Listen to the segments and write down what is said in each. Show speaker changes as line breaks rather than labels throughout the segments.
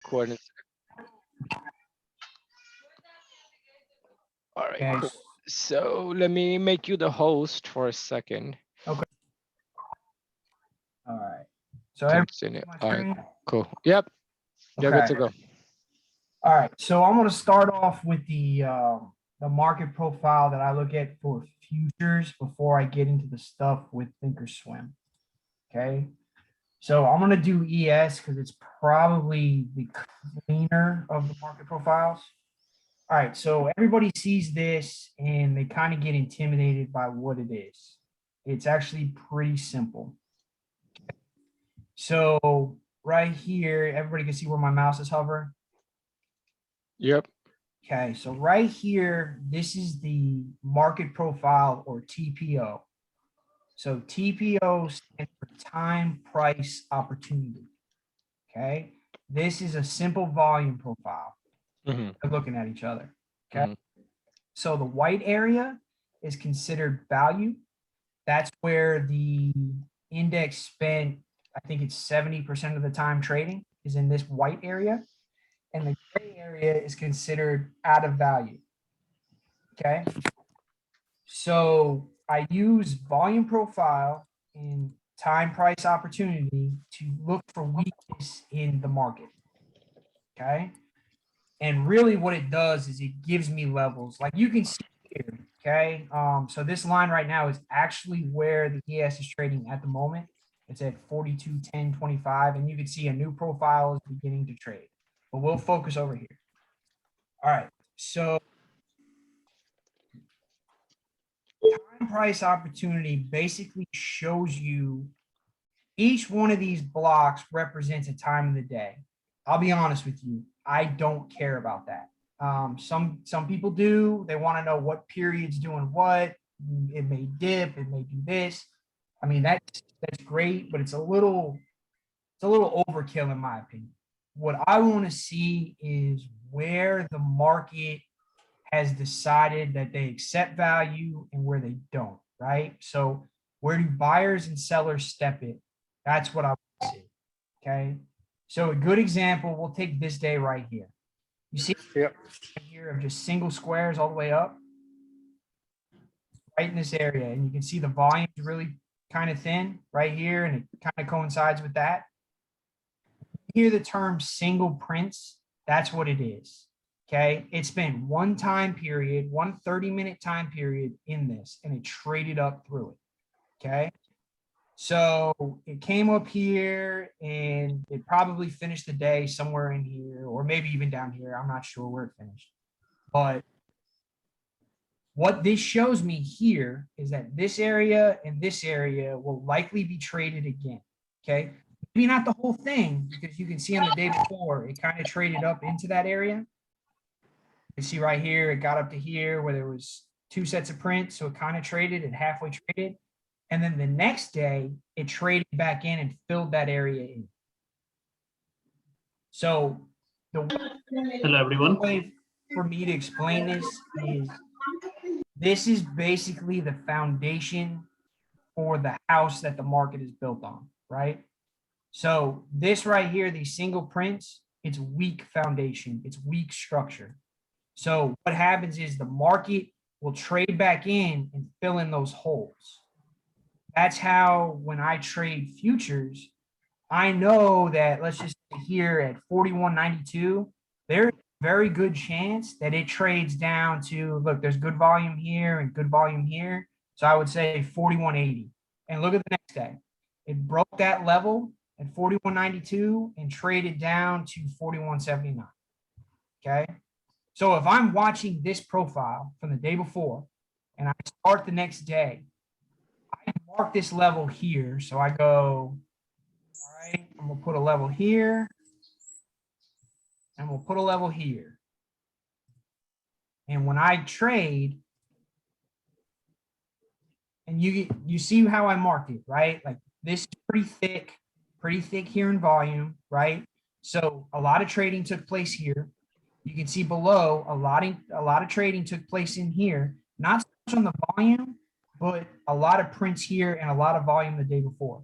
recording. All right,
Okay.
cool. So let me make you the host for a second.
Okay. All right. So everybody
Continue.
see my
All right,
screen?
cool. Yep, you're good
Okay.
to go.
All right. So I'm going to start off with the market profile that I look at for futures before I get into the stuff with Thinkorswim. Okay. So I'm going to do ES because it's probably the cleaner of the market profiles. All right. So everybody sees this and they kind of get intimidated by what it is. It's actually pretty simple. So right here, everybody can see where my mouse is hovering.
Yep.
Okay, so right here, this is the market profile or TPO. So TPO stands for time, price, opportunity. Okay, this is a simple volume profile.
Mm-hmm.
They're looking at each other. Okay,
Mhm.
so the white area is considered value. That's where the index spent, I think it's 70% of the time trading is in this white area. And the gray area is considered out of value. Okay. So I use volume profile and time price opportunity to look for weakness in the market. Okay. And really what it does is it gives me levels like you can see here. Okay. So this line right now is actually where the ES is trading at the moment. It's at 42.10.25, and you can see a new profile is beginning to trade. But we'll focus over here. All right. So time price opportunity basically shows you each one of these blocks represents a time of the day. I'll be honest with you, I don't care about that. Some people do. They want to know what period's doing what. It may dip. It may do this. I mean that's great, but it's a little overkill in my opinion. What I want to see is where the market has decided that they accept value and where they don't, right? So where do buyers and sellers step in? That's what I want to see. Okay. So a good example, we'll take this day right here. You see here of just single squares all the way up, right in this area. And you can see the volume is really kind of thin right here, and it kind of coincides with that. You hear the term single prints, that's what it is. Okay. It's been one time period, 1 30-minute time period in this, and it traded up through it. Okay. So it came up here and it probably finished the day somewhere in here, or maybe even down here. I'm not sure where it finished. But what this shows me here is that this area and this area will likely be traded again. Okay. Maybe not the whole thing, because you can see on the day before, it kind of traded up into that area. You see right here, it got up to here where there was 2 sets of prints. So it kind of traded and halfway traded. And then the next day, it traded back in and filled that area in. So
Hello, everyone.
way for me to explain this is basically the foundation for the house that the market is built on, right? So this right here, these single prints, it's weak foundation, it's weak structure. So what happens is the market will trade back in and fill in those holes. That's how when I trade futures, I know that, let's just say here at 41.92, there's a very good chance that it trades down to, look, there's good volume here and good volume here. So I would say 41.80. And look at the next day. It broke that level at 41.92 and traded down to 41.79. Okay. So if I'm watching this profile from the day before and I start the next day, I mark this level here. So I go, all right, I'm gonna put a level here, and we'll put a level here. And when I trade, and you see how I marked it, right? Like this is pretty thick here in volume, right? So a lot of trading took place here. You can see below a lot of trading took place in here, not so much on the volume, but a lot of prints here and a lot of volume the day before.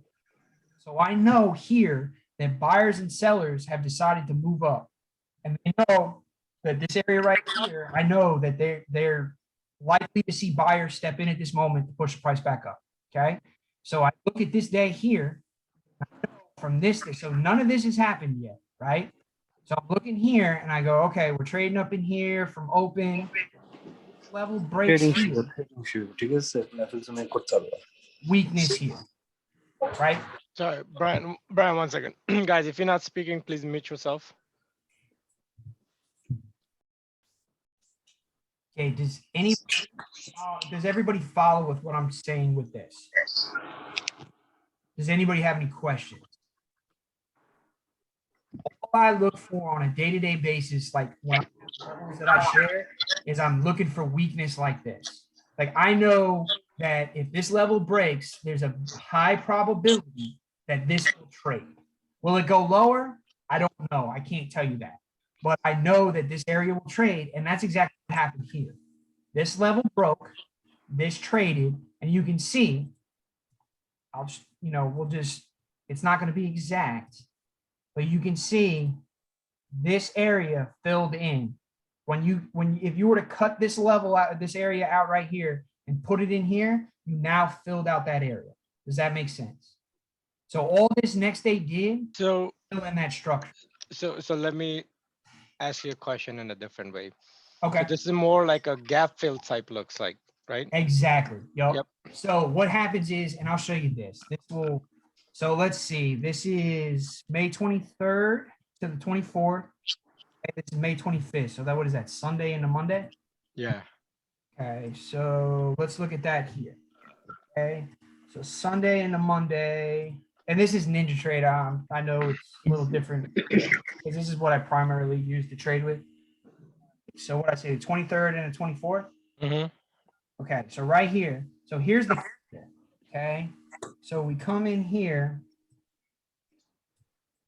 So I know here that buyers and sellers have decided to move up. And they know that this area right here, I know that they're likely to see buyers step in at this moment to push the price back up. Okay. So I look at this day here from this day. So none of this has happened yet, right? So I'm looking here and I go, okay, we're trading up in here from open. This level breaks here. Weakness here, right?
Sorry, Brian. Brian, 1 second, guys. If you're not speaking, please mute yourself.
Okay, does everybody follow with what I'm saying with this? Does anybody have any questions? All I look for on a day-to-day basis, like when levels that I share, is I'm looking for weakness like this. Like I know that if this level breaks, there's a high probability that this will trade. Will it go lower? I don't know. I can't tell you that. But I know that this area will trade, and that's exactly what happened here. This level broke, this traded, and you can see, I'll just, it's not going to be exact, but you can see this area filled in. If you were to cut this level out, this area out right here and put it in here, you now filled out that area. Does that make sense? So all this next day did,
So
fill in that structure.
So let me ask you a question in a different way.
Okay.
So this is more like a gap fill type looks like, right?
Exactly. Yep.
Yep.
So what happens is, and I'll show you this. So let's see. This is May 23rd to the 24th. This is May 25th. So what is that? Sunday and a Monday?
Yeah.
Okay. So let's look at that here. Okay. So Sunday and a Monday. And this is Ninja Trade. I know it's a little different because this is what I primarily use to trade with. So what I say, the 23rd and the 24th?
Mm-hmm.
Okay, so right here. So here's the, okay. So we come in here.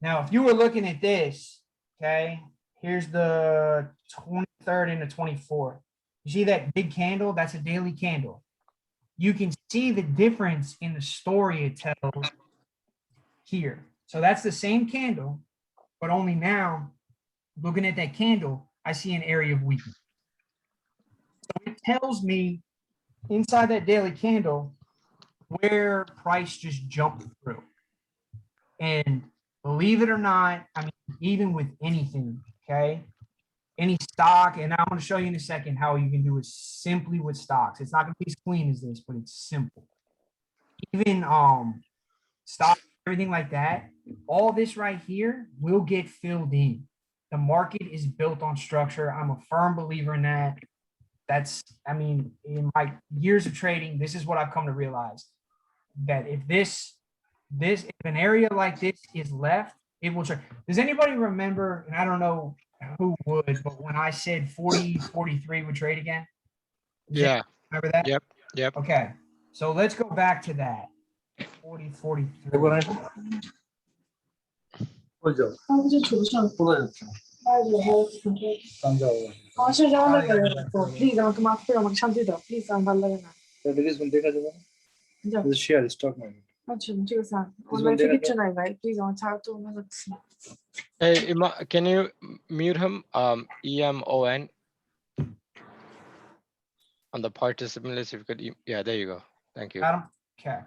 Now, if you were looking at this, okay, here's the 23rd and the 24th. You see that big candle? That's a daily candle. You can see the difference in the story it tells here. So that's the same candle, but only now, looking at that candle, I see an area of weakness. So it tells me inside that daily candle where price just jumped through. And believe it or not, I mean, even with anything, okay, any stock, and I want to show you in a second how you can do it simply with stocks. It's not going to be as clean as this, but it's simple. Even stock, everything like that, all this right here will get filled in. The market is built on structure. I'm a firm believer in that. I mean, in my years of trading, this is what I've come to realize, that if an area like this is left, it will trade. Does anybody remember, and I don't know who would, but when I said 40, 43 would trade again?
Yeah.
Remember that?
Yep.
Okay. So let's go back to that. 40, 43.
Hey, can you mute him? EMON on the participant list. If you could, yeah, there you go. Thank you.
Got him? Okay.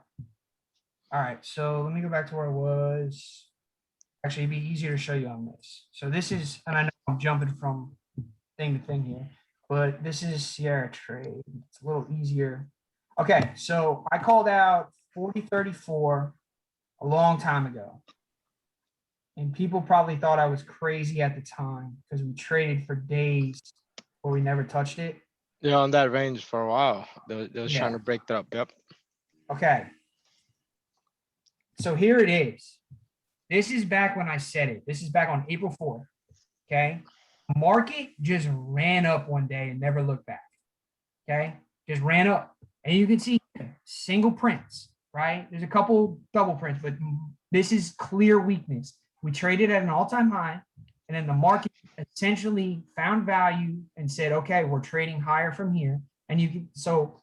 All right. So let me go back to where I was. Actually, it'd be easier to show you on this. So this is, and I know I'm jumping from thing to thing here, but this is Sierra Trade. It's a little easier. Okay, so I called out 4034 a long time ago. And people probably thought I was crazy at the time because we traded for days where we never touched it.
Yeah, on that range for a while. They was
Yeah.
trying to break that up. Yep.
Okay. So here it is. This is back when I said it. This is back on April 4th. Okay. Market just ran up one day and never looked back. Okay. Just ran up. And you can see single prints, right? There's a couple double prints, but this is clear weakness. We traded at an all-time high, and then the market essentially found value and said, okay, we're trading higher from here. And you can, so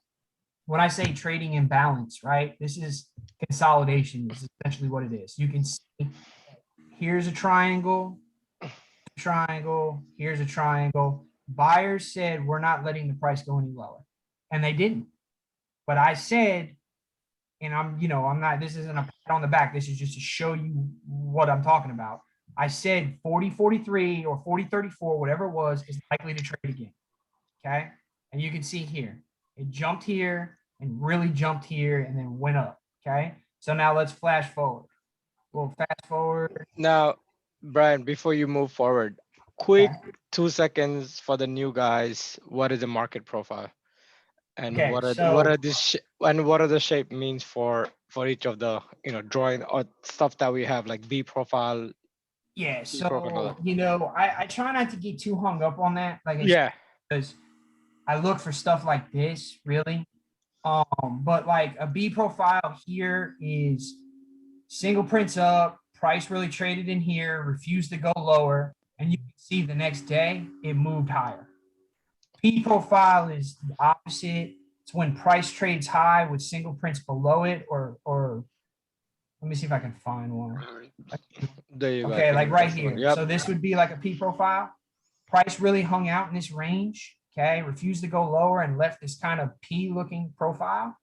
when I say trading imbalance, right, this is consolidation is essentially what it is. You can see here's a triangle, a triangle. Here's a triangle. Buyers said, we're not letting the price go any lower. And they didn't. But I said, and I'm not, this isn't a pat on the back. This is just to show you what I'm talking about. I said 40.43 or 40.34, whatever it was, is likely to trade again. Okay. And you can see here, it jumped here and really jumped here and then went up. Okay. So now let's flash forward. We'll fast forward.
Now, Brian, before you move forward, quick
Okay.
2 seconds for the new guys. What is the market profile? And
Okay,
what
so
are this and what are the shape means for each of the drawing or stuff that we have like B profile,
yeah,
C profile, and all
so
that.
I try not to get too hung up on that. Like I said,
Yeah.
because I look for stuff like this, really. But like a B profile here is single prints up, price really traded in here, refused to go lower, and you can see the next day it moved higher. P profile is the opposite. It's when price trades high with single prints below it, or let me see if I can find one.
There you go. I
Okay, like
think
right
that's the one.
here.
Yep.
So this would be like a P profile. Price really hung out in this range. Okay, refused to go lower and left this kind of P looking profile.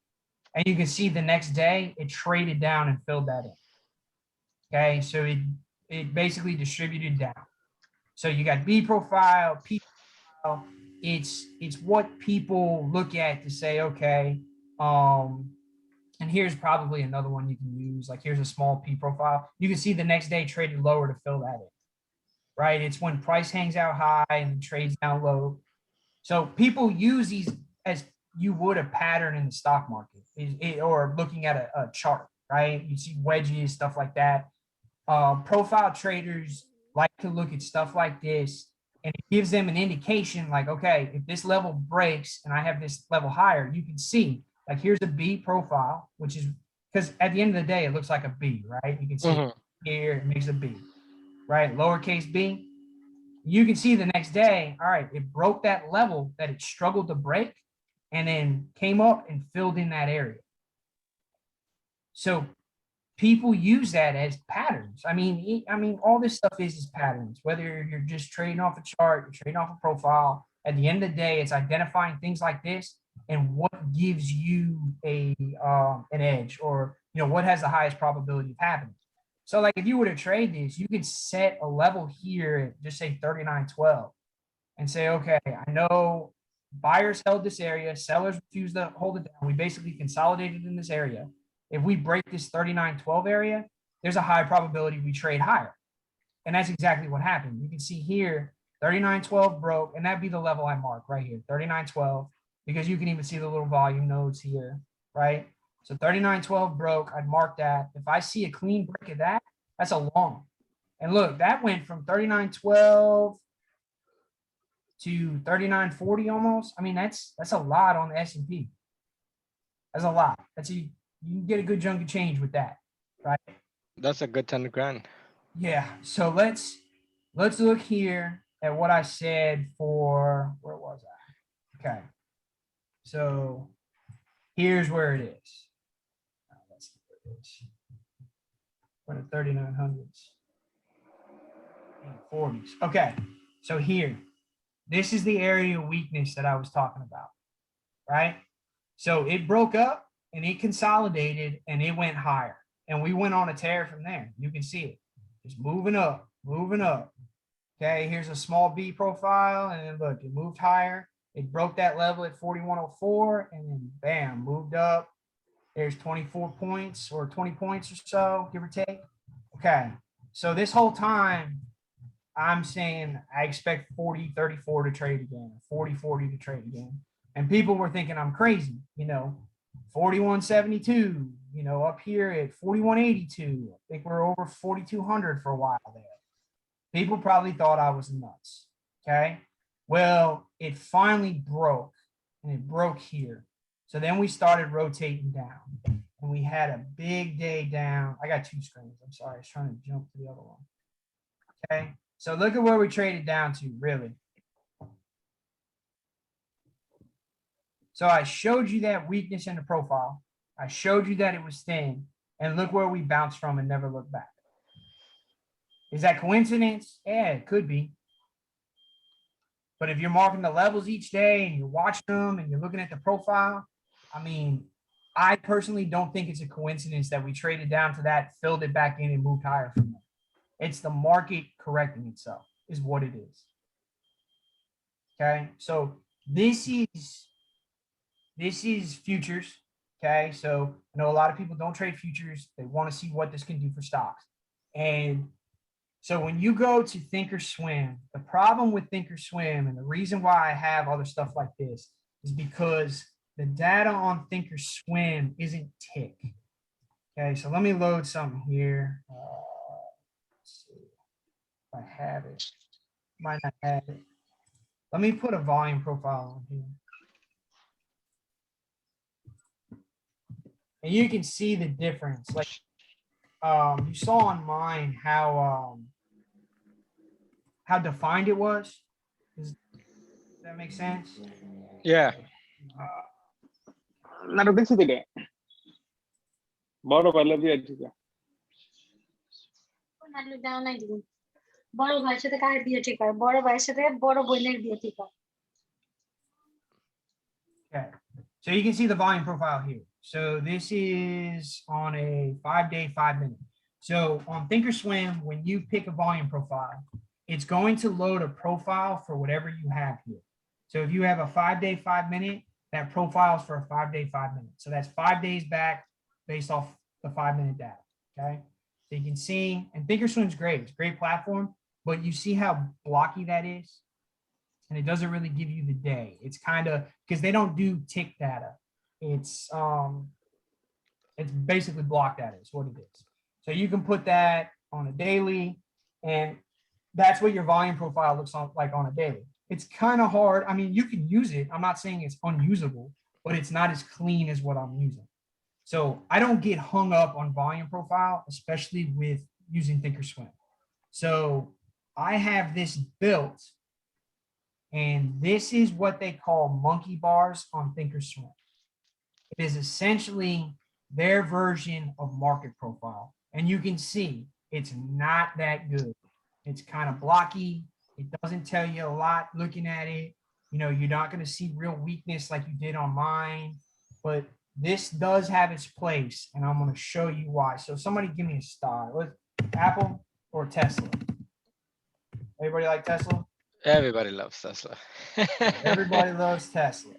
And you can see the next day it traded down and filled that in. Okay, so it basically distributed down. So you got B profile, P profile. It's what people look at to say, okay, and here's probably another one you can use. Like here's a small P profile. You can see the next day traded lower to fill that in, right? It's when price hangs out high and trades down low. So people use these as you would a pattern in the stock market or looking at a chart, right? You see wedges, stuff like that. Profile traders like to look at stuff like this, and it gives them an indication like, okay, if this level breaks and I have this level higher, you can see like here's a B profile, which is because at the end of the day, it looks like a B, right? You can see here, it makes a B, right? Lowercase b. You can see the next day, all right, it broke that level that it struggled to break and then came up and filled in that area. So people use that as patterns. I mean, all this stuff is patterns, whether you're just trading off a chart, you're trading off a profile. At the end of the day, it's identifying things like this and what gives you an edge, or what has the highest probability of happening. So like if you were to trade this, you could set a level here at just say 39.12 and say, okay, I know buyers held this area, sellers refused to hold it down. We basically consolidated in this area. If we break this 39.12 area, there's a high probability we trade higher. And that's exactly what happened. You can see here, 39.12 broke, and that'd be the level I mark right here, 39.12, because you can even see the little volume nodes here, right? So 39.12 broke, I'd mark that. If I see a clean break of that, that's a long. And look, that went from 39.12 to 39.40 almost. I mean, that's a lot on the S&P. That's a lot. You can get a good chunk of change with that, right?
That's a good 10 grand.
Yeah. So let's look here at what I said for, where was I? Okay. So here's where it is. Let's see where it is. We're in the 3900s. 40s. Okay. So here, this is the area of weakness that I was talking about, right? So it broke up and it consolidated and it went higher. And we went on a tear from there. You can see it. Just moving up, moving up. Okay, here's a small B profile. And then look, it moved higher. It broke that level at 4104 and then bam, moved up. There's 24 points or 20 points or so, give or take. Okay, so this whole time, I'm saying I expect 40.34 to trade again, 40.40 to trade again. And people were thinking I'm crazy, 41.72, up here at 41.82. I think we're over 4,200 for a while there. People probably thought I was nuts. Okay. Well, it finally broke, and it broke here. So then we started rotating down, and we had a big day down. I got two screens. I'm sorry. I was trying to jump to the other one. Okay. So look at where we traded down to, really. So I showed you that weakness in the profile. I showed you that it was thin, and look where we bounced from and never looked back. Is that coincidence? Yeah, it could be. But if you're marking the levels each day and you're watching them and you're looking at the profile, I mean, I personally don't think it's a coincidence that we traded down to that, filled it back in, and moved higher from there. It's the market correcting itself, is what it is. Okay, so this is futures. Okay, so I know a lot of people don't trade futures. They want to see what this can do for stocks. And so when you go to Thinkorswim, the problem with Thinkorswim and the reason why I have other stuff like this is because the data on Thinkorswim isn't tick. Okay, so let me load something here. Let's see if I have it. Might not have it. Let me put a volume profile on here. And you can see the difference. Like you saw on mine how defined it was. Does that make sense?
Yeah.
নাটক দেখছি তো এটা বড় পাইলে দিয়ে ঠিক আছে
বড় ভাইয়ের সাথে কার বিয়ে ঠিক হয় বড় ভাইয়ের সাথে বড় বোনের বিয়ে ঠিক হয়
Okay, so you can see the volume profile here. So this is on a 5-day, 5-minute. So on Thinkorswim, when you pick a volume profile, it's going to load a profile for whatever you have here. So if you have a 5-day, 5-minute, that profile is for a 5-day, 5-minute. So that's 5 days back based off the 5-minute data. Okay, so you can see, and Thinkorswim's great. It's a great platform, but you see how blocky that is. And it doesn't really give you the day. It's kind of because they don't do tick data. It's basically block data is what it is. So you can put that on a daily, and that's what your volume profile looks like on a daily. It's kind of hard. I mean, you can use it. I'm not saying it's unusable, but it's not as clean as what I'm using. So I don't get hung up on volume profile, especially with using Thinkorswim. So I have this built. And this is what they call monkey bars on Thinkorswim. It is essentially their version of market profile. And you can see it's not that good. It's kind of blocky. It doesn't tell you a lot looking at it. You know, you're not going to see real weakness like you did on mine. But this does have its place. And I'm going to show you why. So somebody give me a star. Apple or Tesla? Everybody like Tesla?
Everybody loves Tesla.
Everybody loves Tesla.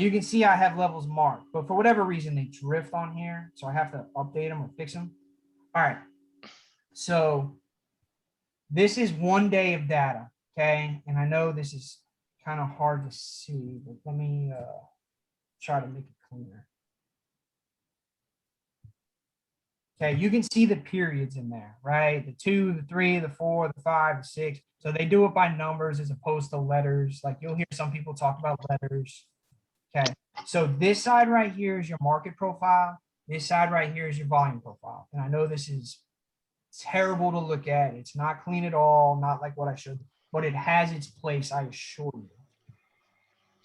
You can see I have levels marked, but for whatever reason, they drift on here. So I have to update them or fix them. All right. So this is 1 day of data. Okay. And I know this is kind of hard to see, but let me try to make it cleaner. Okay, you can see the periods in there, right? The 2, the 3, the 4, the 5, the 6. So they do it by numbers as opposed to letters. Like you'll hear some people talk about letters. Okay, so this side right here is your market profile. This side right here is your volume profile. And I know this is terrible to look at. It's not clean at all, not like what I showed, but it has its place, I assure you.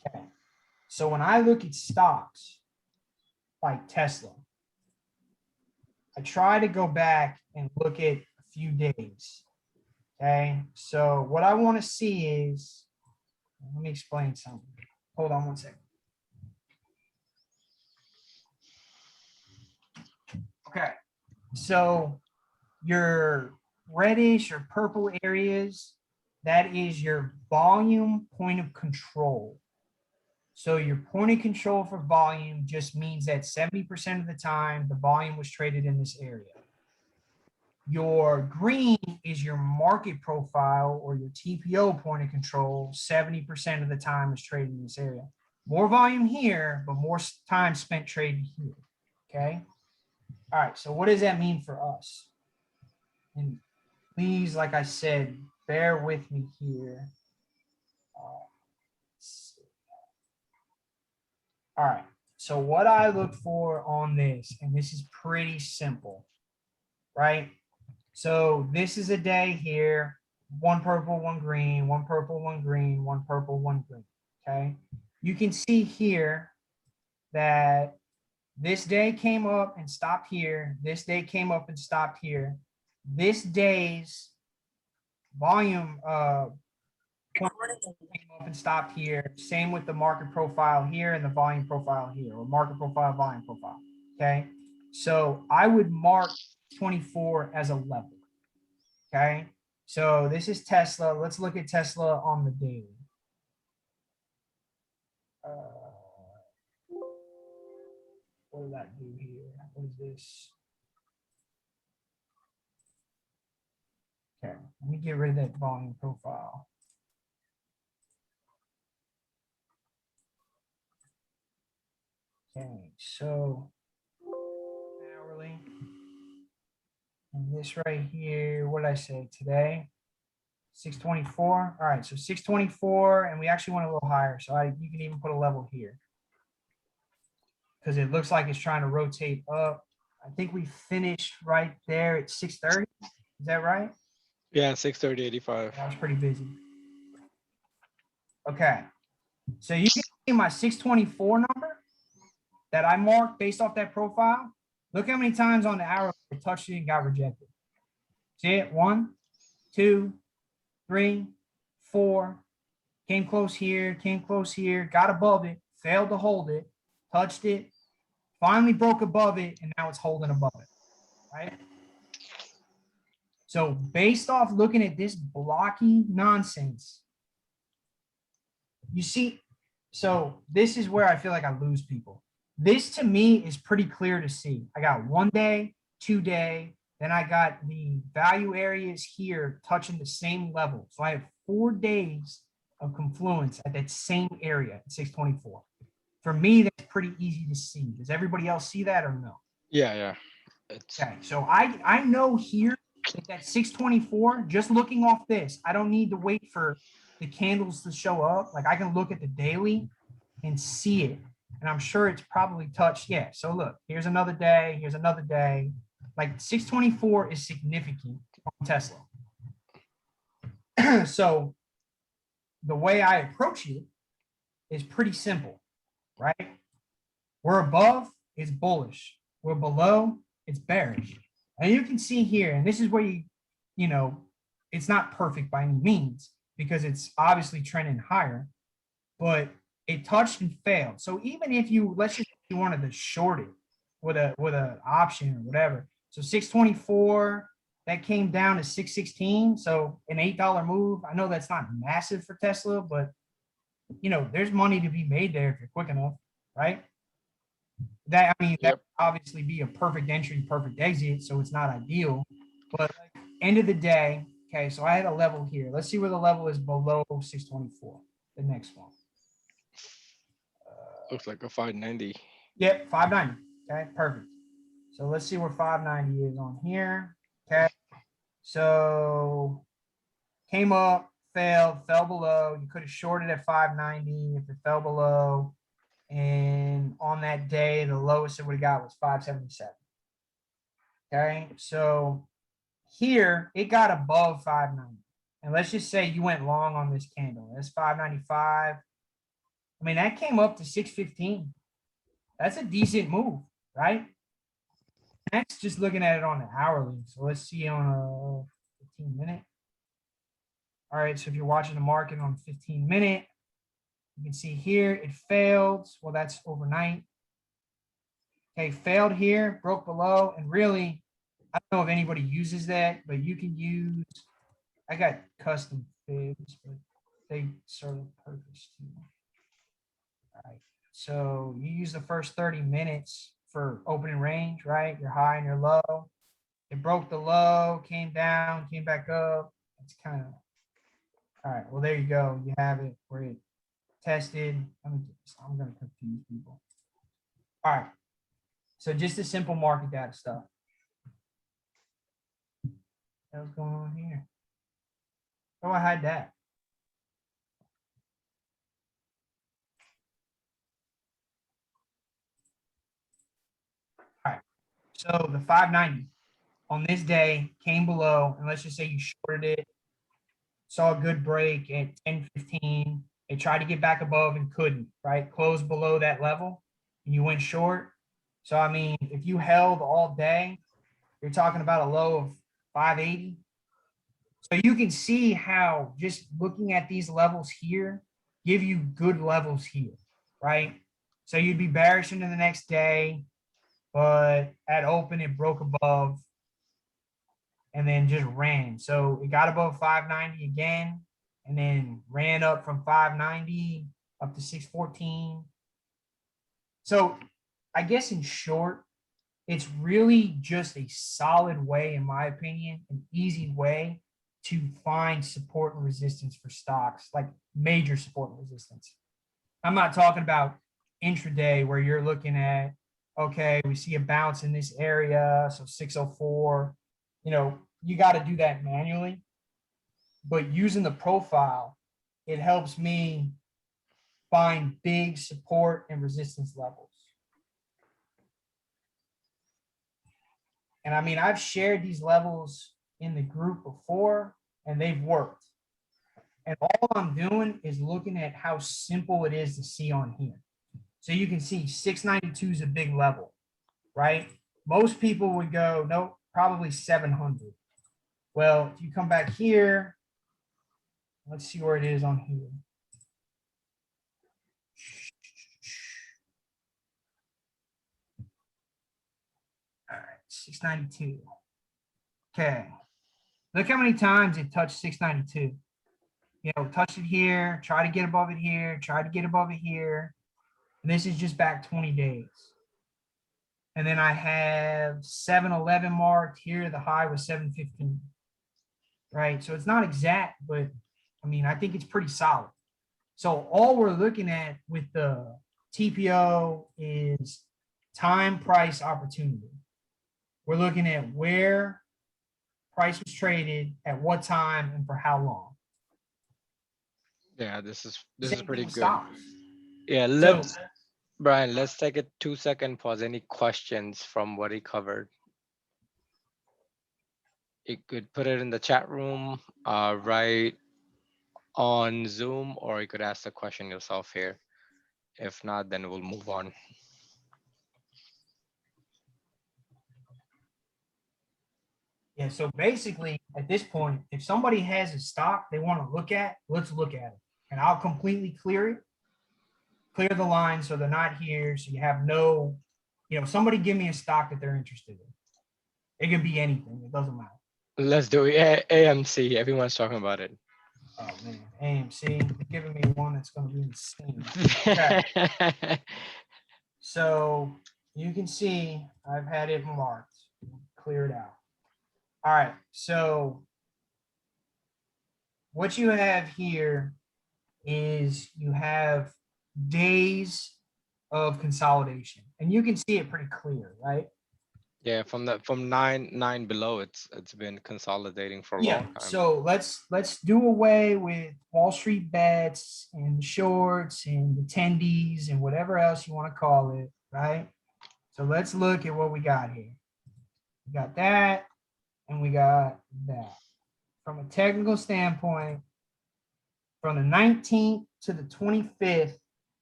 Okay, so when I look at stocks like Tesla, I try to go back and look at a few days. Okay, so what I want to see is, let me explain something. Hold on 1 second. Okay, so your reddish or purple areas, that is your volume point of control. So your point of control for volume just means that 70% of the time, the volume was traded in this area. Your green is your market profile or your TPO point of control. 70% of the time is traded in this area. More volume here, but more time spent trading here. Okay. All right. So what does that mean for us? And please, like I said, bear with me here. All right. So what I look for on this, and this is pretty simple, right? So this is a day here, 1 purple, 1 green, 1 purple, 1 green, 1 purple, 1 green, okay? You can see here that this day came up and stopped here. This day came up and stopped here. This day's volume came up and stopped here. Same with the market profile here and the volume profile here, or market profile, volume profile. Okay. So I would mark 24 as a level. Okay. So this is Tesla. Let's look at Tesla on the daily. What does that do here? What is this? Okay, let me get rid of that volume profile. Okay, so hourly. And this right here, what did I say today? 624. All right, so 624, and we actually want a little higher. So you can even put a level here because it looks like it's trying to rotate up. I think we finished right there at 630. Is that right?
Yeah, 630.85.
I was pretty busy. Okay, so you can see my 624 number that I marked based off that profile. Look how many times on the hour it touched it and got rejected. See it? 1, 2, 3, 4. Came close here, got above it, failed to hold it, touched it, finally broke above it, and now it's holding above it, right? So based off looking at this blocky nonsense, you see, so this is where I feel like I lose people. This to me is pretty clear to see. I got 1 day, 2 day, then I got the value areas here touching the same level. So I have 4 days of confluence at that same area at 624. For me, that's pretty easy to see. Does everybody else see that or no?
Yeah. It's
Okay, so I know here that 624, just looking off this, I don't need to wait for the candles to show up. Like I can look at the daily and see it. And I'm sure it's probably touched. Yeah, so look, here's another day, here's another day. Like 624 is significant on Tesla. So the way I approach it is pretty simple, right? We're above, it's bullish. We're below, it's bearish. And you can see here, and this is where you know, it's not perfect by any means because it's obviously trending higher, but it touched and failed. So even if you, let's just say you wanted to short it with a option or whatever. So 624, that came down to 616. So an $8 move. I know that's not massive for Tesla, but you know, there's money to be made there if you're quick enough, right? That, I mean, that would obviously be a perfect entry, perfect exit, so it's not ideal. But end of the day, okay, so I had a level here. Let's see where the level is below 624, the next one.
looks like a 590.
Yep, 590. Okay, perfect. So let's see where 590 is on here. Okay, so came up, failed, fell below. You could have shorted at 590 if it fell below. And on that day, the lowest it would have got was 577. Okay, so here it got above 590. And let's just say you went long on this candle. That's 595. I mean, that came up to 615. That's a decent move, right? Next, just looking at it on the hourly. So let's see on a 15-minute. All right, so if you're watching the market on 15-minute, you can see here it failed. Well, that's overnight. Okay, failed here, broke below, and really, I don't know if anybody uses that, but you can use, I got custom fibs, but they serve a purpose too. All right, so you use the first 30 minutes for opening range, right? Your high and your low. It broke the low, came down, came back up. It's kind of, all right, well, there you go. You have it where it tested. I'm going to confuse people. All right, so just the simple market data stuff. What's going on here? Oh, I had that. All right, so the 590 on this day came below, and let's just say you shorted it, saw a good break at 10:15. It tried to get back above and couldn't, right? Closed below that level, and you went short. So, I mean, if you held all day, you're talking about a low of 580. So you can see how just looking at these levels here give you good levels here, right? So you'd be bearish into the next day, but at open it broke above and then just ran. So it got above 590 again and then ran up from 590 up to 614. So I guess in short, it's really just a solid way, in my opinion, an easy way to find support and resistance for stocks, like major support and resistance. I'm not talking about intraday where you're looking at, okay, we see a bounce in this area, so 604, you got to do that manually. But using the profile, it helps me find big support and resistance levels. And I mean, I've shared these levels in the group before and they've worked. And all I'm doing is looking at how simple it is to see on here. So you can see 692 is a big level, right? Most people would go, nope, probably 700. Well, if you come back here, let's see where it is on here. All right, 692. Okay. Look how many times it touched 692. Touch it here, try to get above it here, try to get above it here. And this is just back 20 days. And then I have 711 marked here. The high was 715. Right. So it's not exact, but I mean, I think it's pretty solid. So all we're looking at with the TPO is time, price, opportunity. We're looking at where price was traded, at what time, and for how long.
Yeah, this is
Same
pretty
thing with
good.
stocks.
Yeah,
So
Brian, let's take a 2-second pause. Any questions from what he covered? You could put it in the chat room, right on Zoom, or you could ask the question yourself here. If not, then we'll move on.
yeah, so basically at this point, if somebody has a stock they want to look at, let's look at it. And I'll completely clear the line so they're not here. So you have no, somebody give me a stock that they're interested in. It could be anything. It doesn't matter.
Let's do it. AMC. Everyone's talking about it.
Oh man, AMC, you're giving me one that's going to be insane. Okay. So you can see I've had it marked, clear it out. All right, so what you have here is you have days of consolidation, and you can see it pretty clear, right?
Yeah, from 9 below, it's been consolidating for a long time.
So let's do away with Wall Street bets and the shorts and the tendies and whatever else you want to call it, right? So let's look at what we got here. We got that and we got that. From a technical standpoint, from the 19th to the 25th,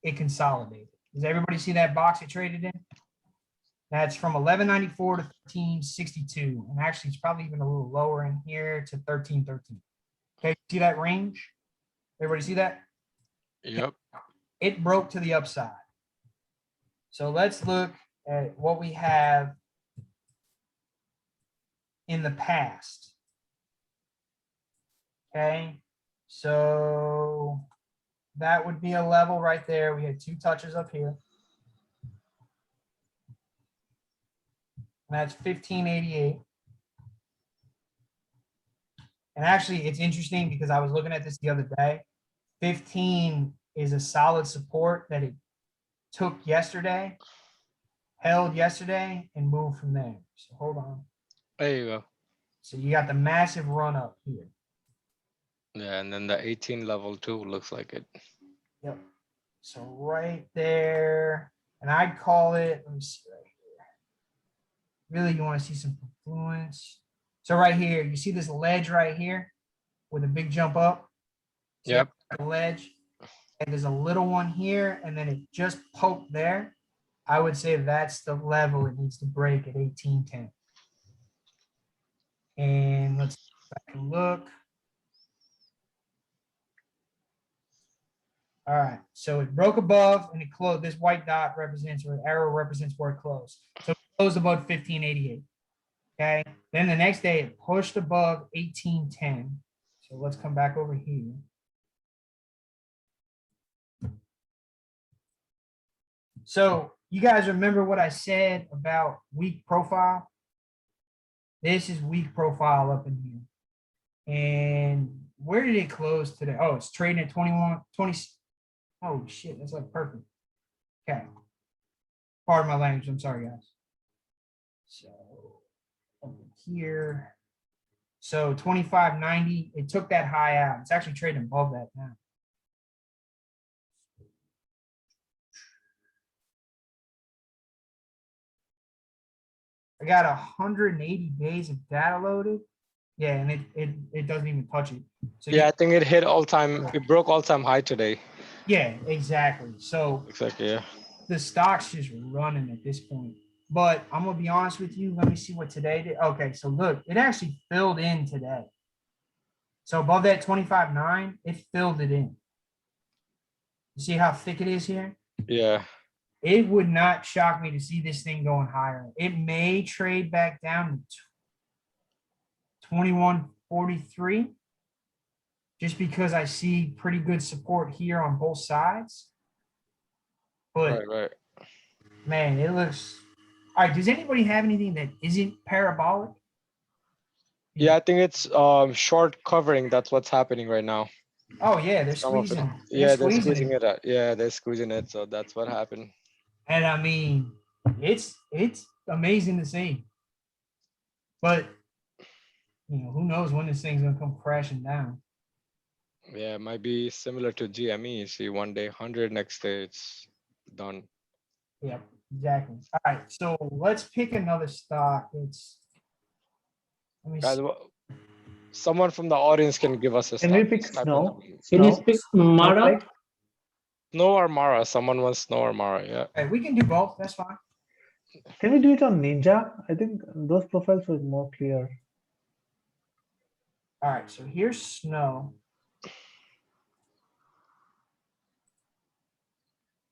it consolidated. Does everybody see that box it traded in? That's from 1194 to 1362. And actually, it's probably even a little lower in here to 1313. Okay, see that range? Everybody see that?
Yep.
It broke to the upside. So let's look at what we have in the past. Okay, so that would be a level right there. We had 2 touches up here. And that's 1588. And actually, it's interesting because I was looking at this the other day. 15 is a solid support that it took yesterday, held yesterday, and moved from there. So hold on.
There you go.
So you got the massive run up here.
Yeah, and then the 18 level too looks like it.
Yep. So right there, and I'd call it, let me see right here. Really, you want to see some confluence. So right here, you see this ledge right here with a big jump up? See
Yep.
the ledge? And there's a little one here, and then it just poked there. I would say that's the level it needs to break at 1810. And let's back and look. All right, so it broke above and it closed. This white dot represents, or arrow represents where it closed. So it closed above 1588. Okay, then the next day it pushed above 1810. So let's come back over here. So you guys remember what I said about weak profile? This is weak profile up in here. And where did it close today? Oh, it's trading at 21, 20. Oh shit, that's like perfect. Okay. Pardon my language. I'm sorry, guys. So over here. So 25.90, it took that high out. It's actually trading above that now. I got 180 days of data loaded. Yeah, and it doesn't even touch it. So
Yeah, I think it hit all time. It broke all time high today.
yeah, exactly. So
Exactly. Yeah.
the stock's just running at this point. But I'm gonna be honest with you. Let me see what today did. Okay, so look, it actually filled in today. So above that 25.9, it filled it in. You see how thick it is here?
Yeah.
It would not shock me to see this thing going higher. It may trade back down to 21.43 just because I see pretty good support here on both sides. But
Right.
man, it looks all right. Does anybody have anything that isn't parabolic?
Yeah, I think it's short covering. That's what's happening right now.
Oh yeah, they're
Some of it.
squeezing.
Yeah, they're
Squeezing
squeezing
it.
it out. Yeah, they're squeezing it. So that's what happened.
And I mean, it's amazing to see. But who knows when this thing's gonna come crashing down.
Yeah, it might be similar to GME. See, one day 100, next day it's done.
Yep, exactly. All right, so let's pick another stock. Let me
Guys,
see.
someone from the audience can give us a
Can we
stock.
pick
Type in
snow?
Can you
Snow?
pick Mara?
Snowflake?
Snow or Mara. Someone wants Snow or Mara. Yeah.
Okay, we can do both. That's fine.
Can we do it on Ninja? I think those profiles were more clear.
All right, so here's snow.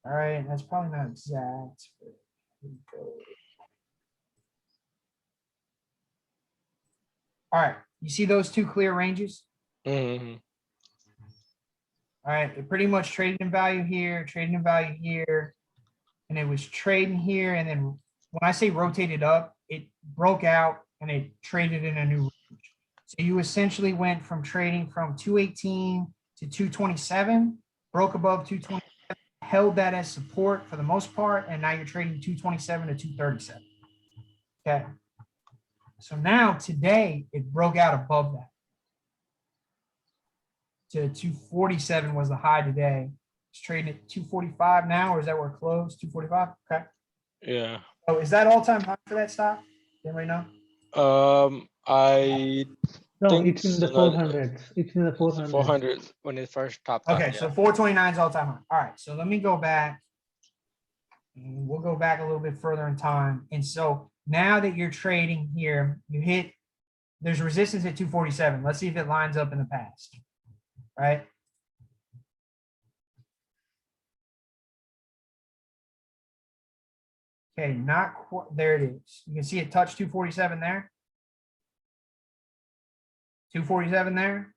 All right, that's probably not exact. But here we go. All right, you see those two clear ranges?
Mm-hmm.
All right, it pretty much traded in value here, trading in value here, and it was trading here. And then when I say rotated up, it broke out and it traded in a new range. So you essentially went from trading from 218 to 227, broke above 227, held that as support for the most part, and now you're trading 227 to 237. Okay. So now today it broke out above that. To 247 was the high today. It's trading at 245 now, or is that where it closed? 245. Okay.
Yeah.
Oh, is that all-time high for that stock? Anybody know?
I
No,
think
it's in the 400s. It's in the 400s.
400 when it first topped out.
Okay,
Yeah.
so 429 is all-time high. All right, so let me go back. And we'll go back a little bit further in time. And so now that you're trading here, there's resistance at 247. Let's see if it lines up in the past. Right? Okay, not quite. There it is. You can see it touch 247 there. 247 there.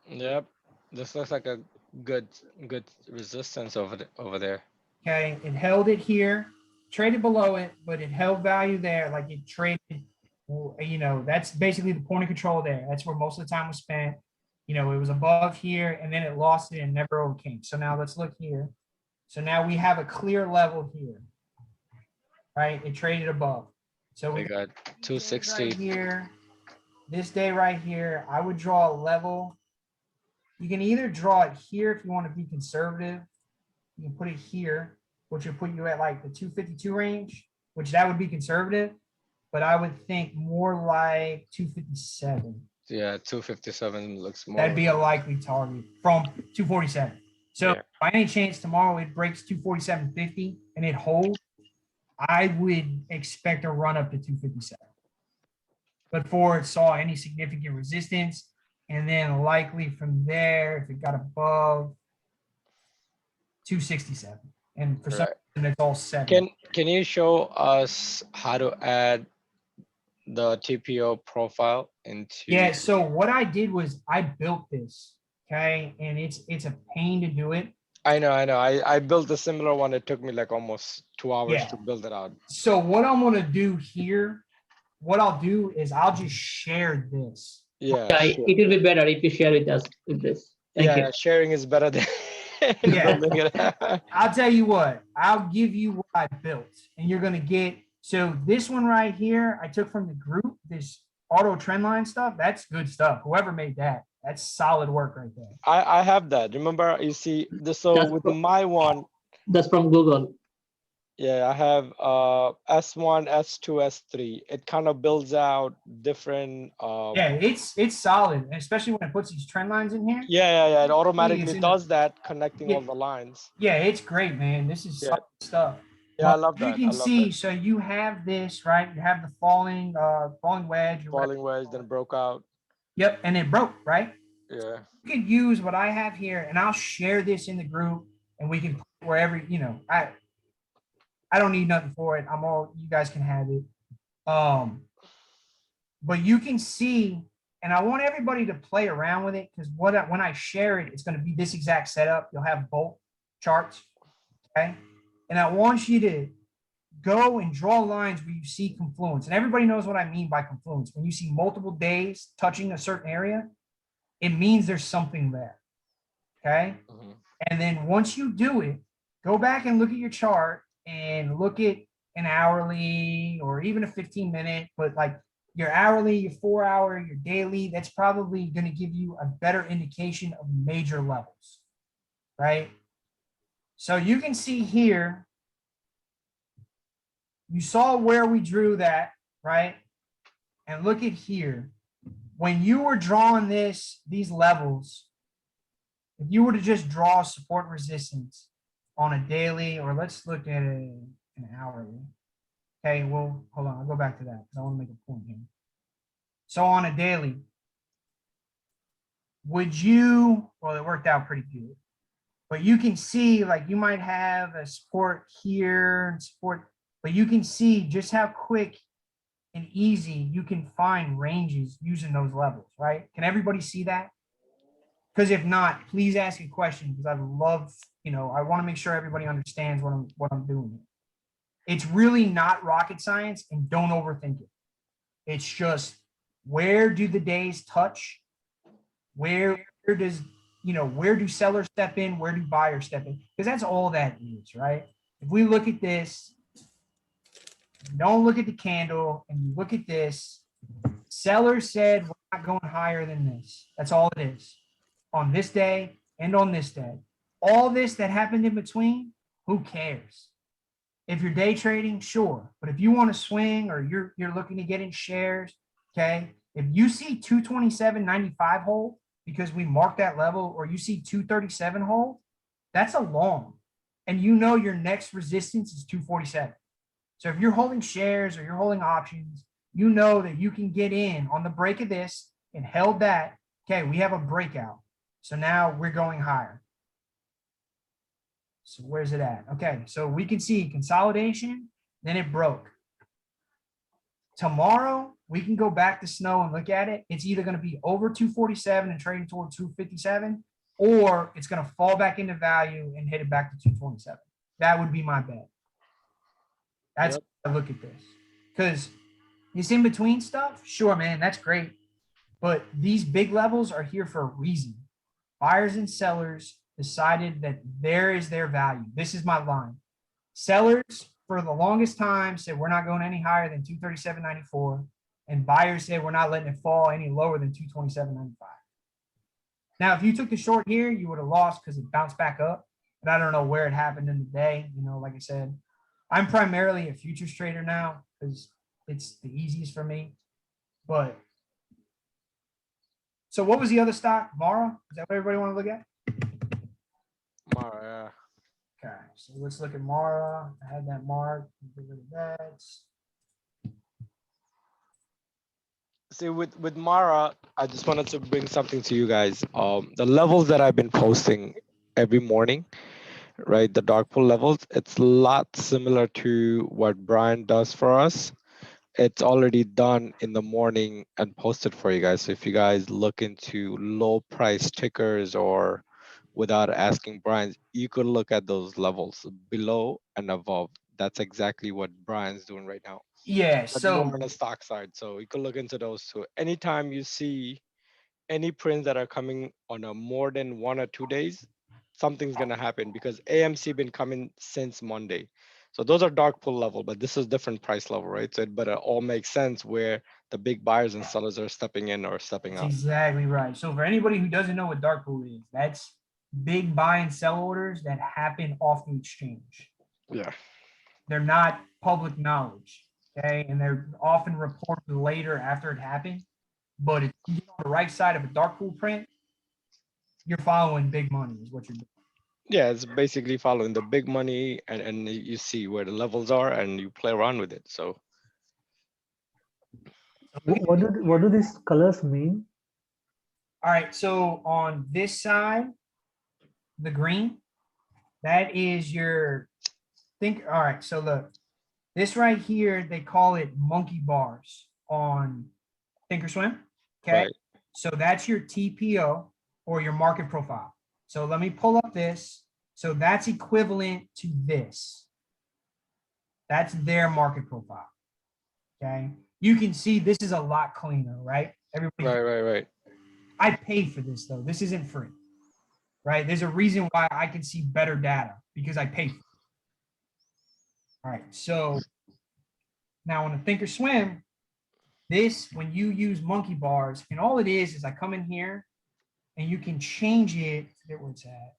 Yep. This looks like a good resistance over there.
Okay, it held it here, traded below it, but it held value there. Like it traded, that's basically the point of control there. That's where most of the time was spent. It was above here and then it lost it and never overcame. So now let's look here. So now we have a clear level here, right? It traded above. So
We got 260
right here, this day right here, I would draw a level. You can either draw it here if you want to be conservative. You can put it here, which would put you at like the 252 range, which that would be conservative, but I would think more like 257.
Yeah, 257 looks more.
That'd be a likely target from 247. So
Yeah.
by any chance tomorrow it breaks 247.50 and it holds, I would expect a run up to 257. But before it saw any significant resistance, and then likely from there, if it got above 267. And for some
Right.
reason, it's all 7.
Can you show us how to add the TPO profile into?
Yeah, so what I did was I built this, okay? And it's a pain to do it.
I know. I built a similar one. It took me like almost 2 hours
Yeah.
to build it out.
So what I'm gonna do here, what I'll do is I'll just share this.
Yeah,
Yeah,
sure.
it will be better if you share with us with this. Thank you.
Sharing is better than
Yeah.
building it.
I'll tell you what, I'll give you what I built, and you're gonna get. So this one right here, I took from the group, this auto trend line stuff. That's good stuff. Whoever made that, that's solid work right there.
I have that. Remember, you see this. So
That's
with
from-
my one,
That's from Google.
yeah, I have S1, S2, S3. It kind of builds out different.
Yeah, it's solid, especially when it puts these trend lines in here.
Yeah. It
It's
automatically
in
does that, connecting
Yeah.
all the lines.
Yeah, it's great, man. This is
Yeah.
solid stuff.
Yeah, I
Well,
love
you
that.
can
I love
see,
that.
so you have this, right? You have the falling wedge. Or whatever.
Falling wedge, then broke out.
Yep, and it broke, right?
Yeah.
You can use what I have here, and I'll share this in the group, and we can put it wherever, I don't need nothing for it. You guys can have it. But you can see, and I want everybody to play around with it, because when I share it, it's going to be this exact setup. You'll have both charts, okay? And I want you to go and draw lines where you see confluence. And everybody knows what I mean by confluence. When you see multiple days touching a certain area, it means there's something there, okay?
Mhm.
And then once you do it, go back and look at your chart and look at an hourly or even a 15-minute, but like your hourly, your 4-hour, your daily, that's probably going to give you a better indication of major levels, right? So you can see here, you saw where we drew that, right? And look at here. When you were drawing these levels, if you were to just draw support resistance on a daily, or let's look at an hourly. Okay, well, hold on, I'll go back to that because I want to make a point here. So on a daily, well, it worked out pretty good. But you can see, like, you might have a support here and support, but you can see just how quick and easy you can find ranges using those levels, right? Can everybody see that? Because if not, please ask a question, because I love, I want to make sure everybody understands what I'm doing. It's really not rocket science, and don't overthink it. It's just, where do the days touch? Where do sellers step in? Where do buyers step in? Because that's all that is, right? If we look at this, don't look at the candle, and you look at this, sellers said we're not going higher than this. That's all it is. On this day and on this day. All this that happened in between, who cares? If you're day trading, sure. But if you want to swing, or you're looking to get in shares, okay? If you see 227.95 hold because we marked that level, or you see 237 hold, that's a long. And your next resistance is 247. So if you're holding shares or you're holding options, you know that you can get in on the break of this and held that. Okay, we have a breakout. So now we're going higher. So where's it at? Okay, so we can see consolidation, then it broke. Tomorrow, we can go back to snow and look at it. It's either going to be over 247 and trading toward 257, or it's going to fall back into value and hit it back to 227. That would be my bet. That's how I look at this. Because this in between stuff, sure, man, that's great. But these big levels are here for a reason. Buyers and sellers decided that there is their value. This is my line. Sellers, for the longest time, said we're not going any higher than 237.94. And buyers said we're not letting it fall any lower than 227.95. Now, if you took the short here, you would have lost because it bounced back up. But I don't know where it happened in the day. Like I said, I'm primarily a futures trader now because it's the easiest for me. But so what was the other stock? Mara? Is that what everybody want to look at?
Mara,
yeah. Okay, so let's look at Mara. I had that marked. Get rid of that.
See, with Mara, I just wanted to bring something to you guys. The levels that I've been posting every morning, right? The dark pool levels, it's a lot similar to what Brian does for us. It's already done in the morning and posted for you guys. So if you guys look into low price tickers or without asking Brian, you could look at those levels below and above. That's exactly what Brian's doing right now,
Yeah.
but more
So
on the stock side. So you could look into those too. Anytime you see any prints that are coming on a more than 1 or 2 days, something's gonna happen because AMC been coming since Monday. So those are dark pool level, but this is different price level, right? So but it all makes sense where the big buyers and sellers are stepping in or stepping
that's
out.
exactly right. So for anybody who doesn't know what dark pool is, that's big buy and sell orders that happen off the exchange.
Yeah.
They're not public knowledge. Okay. And they're often reported later after it happened. But if you get on the right side of a dark pool print, you're following big money, is what you're doing.
Yeah, it's basically following the big money and you see where the levels are and you play around with it. So
So look at
What do these colors mean?
all right. So on this side, the green, that is your think. All right. So look, this right here, they call it monkey bars on Thinkorswim. Okay.
right,
So that's your TPO or your market profile. So let me pull up this. So that's equivalent to this. That's their market profile. Okay. You can see this is a lot cleaner, right? Everybody,
right.
I paid for this though. This isn't free, right? There's a reason why I can see better data because I paid for it. All right. So now on a Thinkorswim, this, when you use monkey bars, and all it is I come in here and you can change it. Forget where it's at.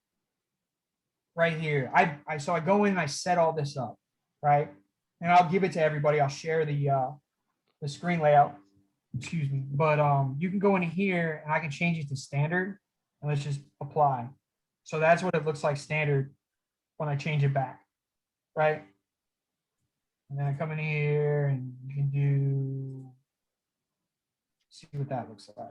Right here. So I go in and I set all this up, right? And I'll give it to everybody. I'll share the screen layout. Excuse me. But you can go in here and I can change it to standard and let's just apply. So that's what it looks like standard when I change it back, right? And then I come in here and you can do, see what that looks like.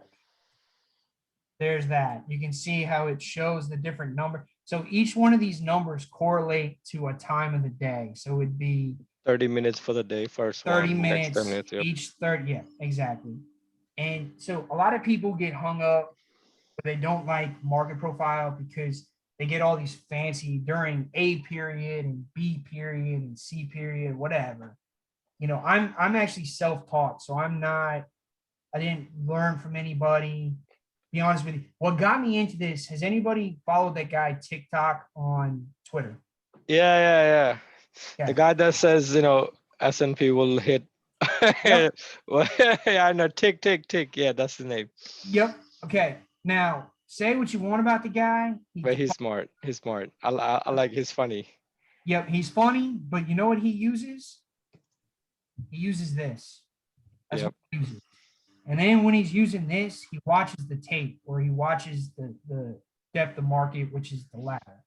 There's that. You can see how it shows the different number. So each one of these numbers correlate to a time of the day. So it'd be
30 minutes for the day, first
30
one, next 10
minutes
minutes. Yep.
each 30. Yeah, exactly. And so a lot of people get hung up, but they don't like market profile because they get all these fancy during A period and B period and C period, whatever. You know, I'm actually self-taught, so I didn't learn from anybody. Be honest with you. What got me into this, has anybody followed that guy TikTok on Twitter?
Yeah. The
Okay.
guy that says, S&P will hit.
Yep.
Well, yeah, I know. Tick. Yeah, that's the name.
Yep. Okay. Now, say what you want about the guy.
But he's smart. He's smart. I like he's funny.
Yep, he's funny, but you know what he uses? He uses this. That's
Yep.
what he uses. And then when he's using this, he watches the tape or he watches the depth of market, which is the ladder.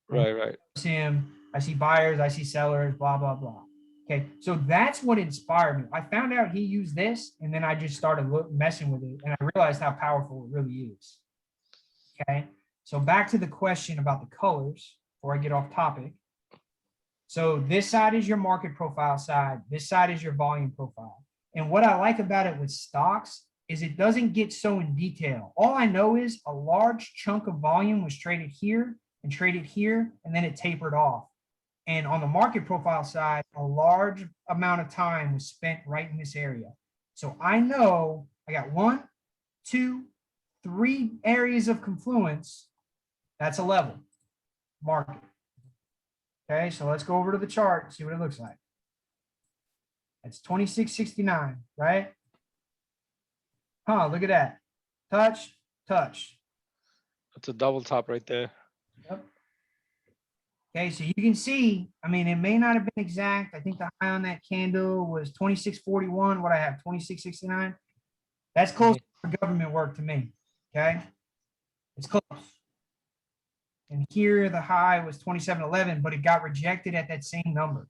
Right.
Him, I see buyers, I see sellers, blah, blah, blah. Okay, so that's what inspired me. I found out he used this, and then I just started messing with it, and I realized how powerful it really is. Okay, so back to the question about the colors before I get off topic. So this side is your market profile side. This side is your volume profile. And what I like about it with stocks is it doesn't get so in detail. All I know is a large chunk of volume was traded here and traded here, and then it tapered off. And on the market profile side, a large amount of time was spent right in this area. So I know I got 1, 2, 3 areas of confluence. That's a level market. Okay, so let's go over to the chart and see what it looks like. It's 2669, right? Huh, look at that. Touch.
That's a double top right there.
Yep. Okay, so you can see, I mean, it may not have been exact. I think the high on that candle was 2641. What I have, 2669. That's close for government work to me. Okay, it's close. And here the high was 2711, but it got rejected at that same number.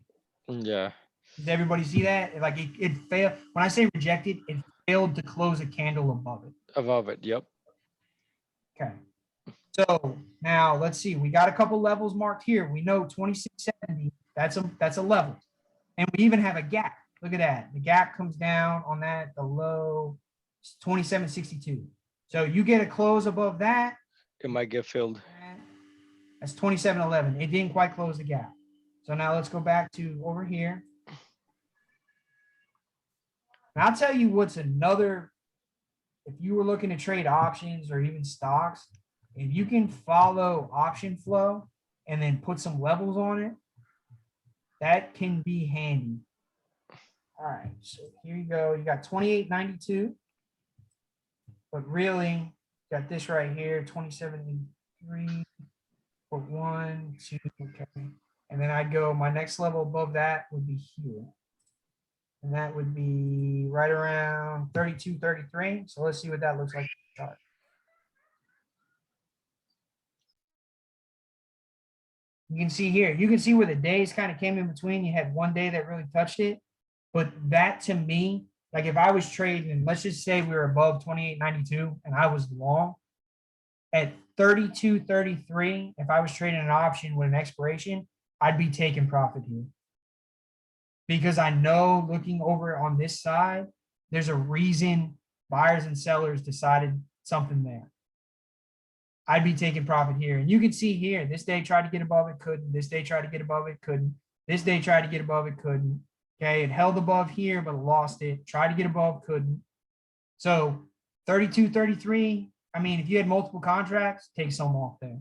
Yeah.
Does everybody see that? Like it failed. When I say rejected, it failed to close a candle above it.
Above it. Yep.
Okay. So now let's see, we got a couple levels marked here. We know 2670, that's a level. And we even have a gap. Look at that. The gap comes down on that, the low 2762. So you get a close above that,
It might get filled.
that's 2711. It didn't quite close the gap. So now let's go back to over here. And I'll tell you what's another, if you were looking to trade options or even stocks, if you can follow option flow and then put some levels on it, that can be handy. All right, so here you go. You got 2892, but really got this right here, 2783, for 1, 2, okay. And then I'd go, my next level above that would be here. And that would be right around 32, 33. So let's see what that looks like. You can see here, you can see where the days kind of came in between. You had one day that really touched it. But that to me, like if I was trading, let's just say we were above 28.92 and I was long at 32.33, if I was trading an option with an expiration, I'd be taking profit here. Because I know looking over on this side, there's a reason buyers and sellers decided something there. I'd be taking profit here. And you can see here, this day tried to get above it, couldn't. This day tried to get above it, couldn't. This day tried to get above it, couldn't. Okay, it held above here, but lost it. Tried to get above, couldn't. So 32, 33, I mean, if you had multiple contracts, take some off there,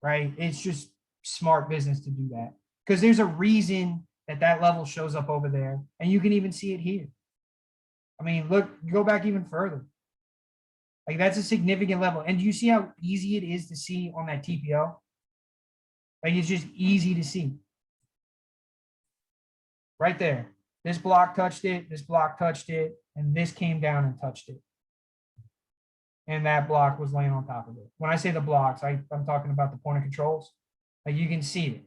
right? It's just smart business to do that because there's a reason that that level shows up over there. And you can even see it here. I mean, look, go back even further. Like that's a significant level. And do you see how easy it is to see on that TPO? Like it's just easy to see. Right there. This block touched it, this block touched it, and this came down and touched it. And that block was laying on top of it. When I say the blocks, I'm talking about the point of controls. Like you can see it.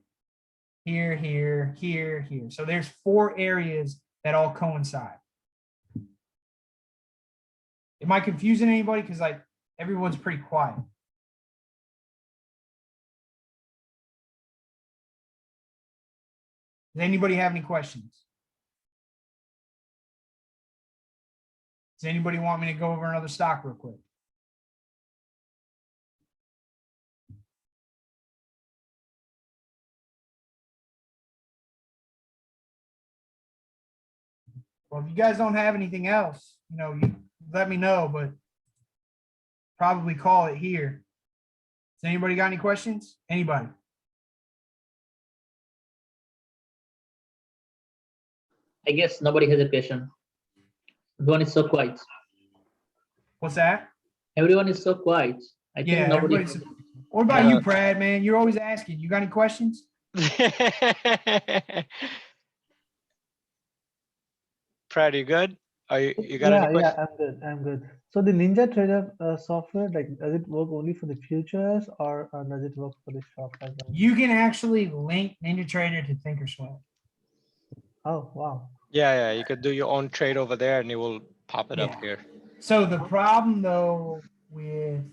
Here, here, here, here. So there's 4 areas that all coincide. Am I confusing anybody? Because like everyone's pretty quiet. Does anybody have any questions? Does anybody want me to go over another stock real quick? Well, if you guys don't have anything else, you know, you let me know, but probably call it here. Does anybody got any questions? Anybody?
I guess nobody has a question. Everyone is so quiet.
What's that?
Everyone is so quiet. I think nobody.
Everybody's. What about you, Brad, man? You're always asking. You got any questions?
Brad, you good? Are you got any questions?
I'm good. So the Ninja Trader software, like, does it work only for the futures or does it work for the stock as well?
You can actually link Ninja Trader to Thinkorswim.
Oh, wow.
Yeah, you could do your own trade over there and it will pop it up here.
So the problem though with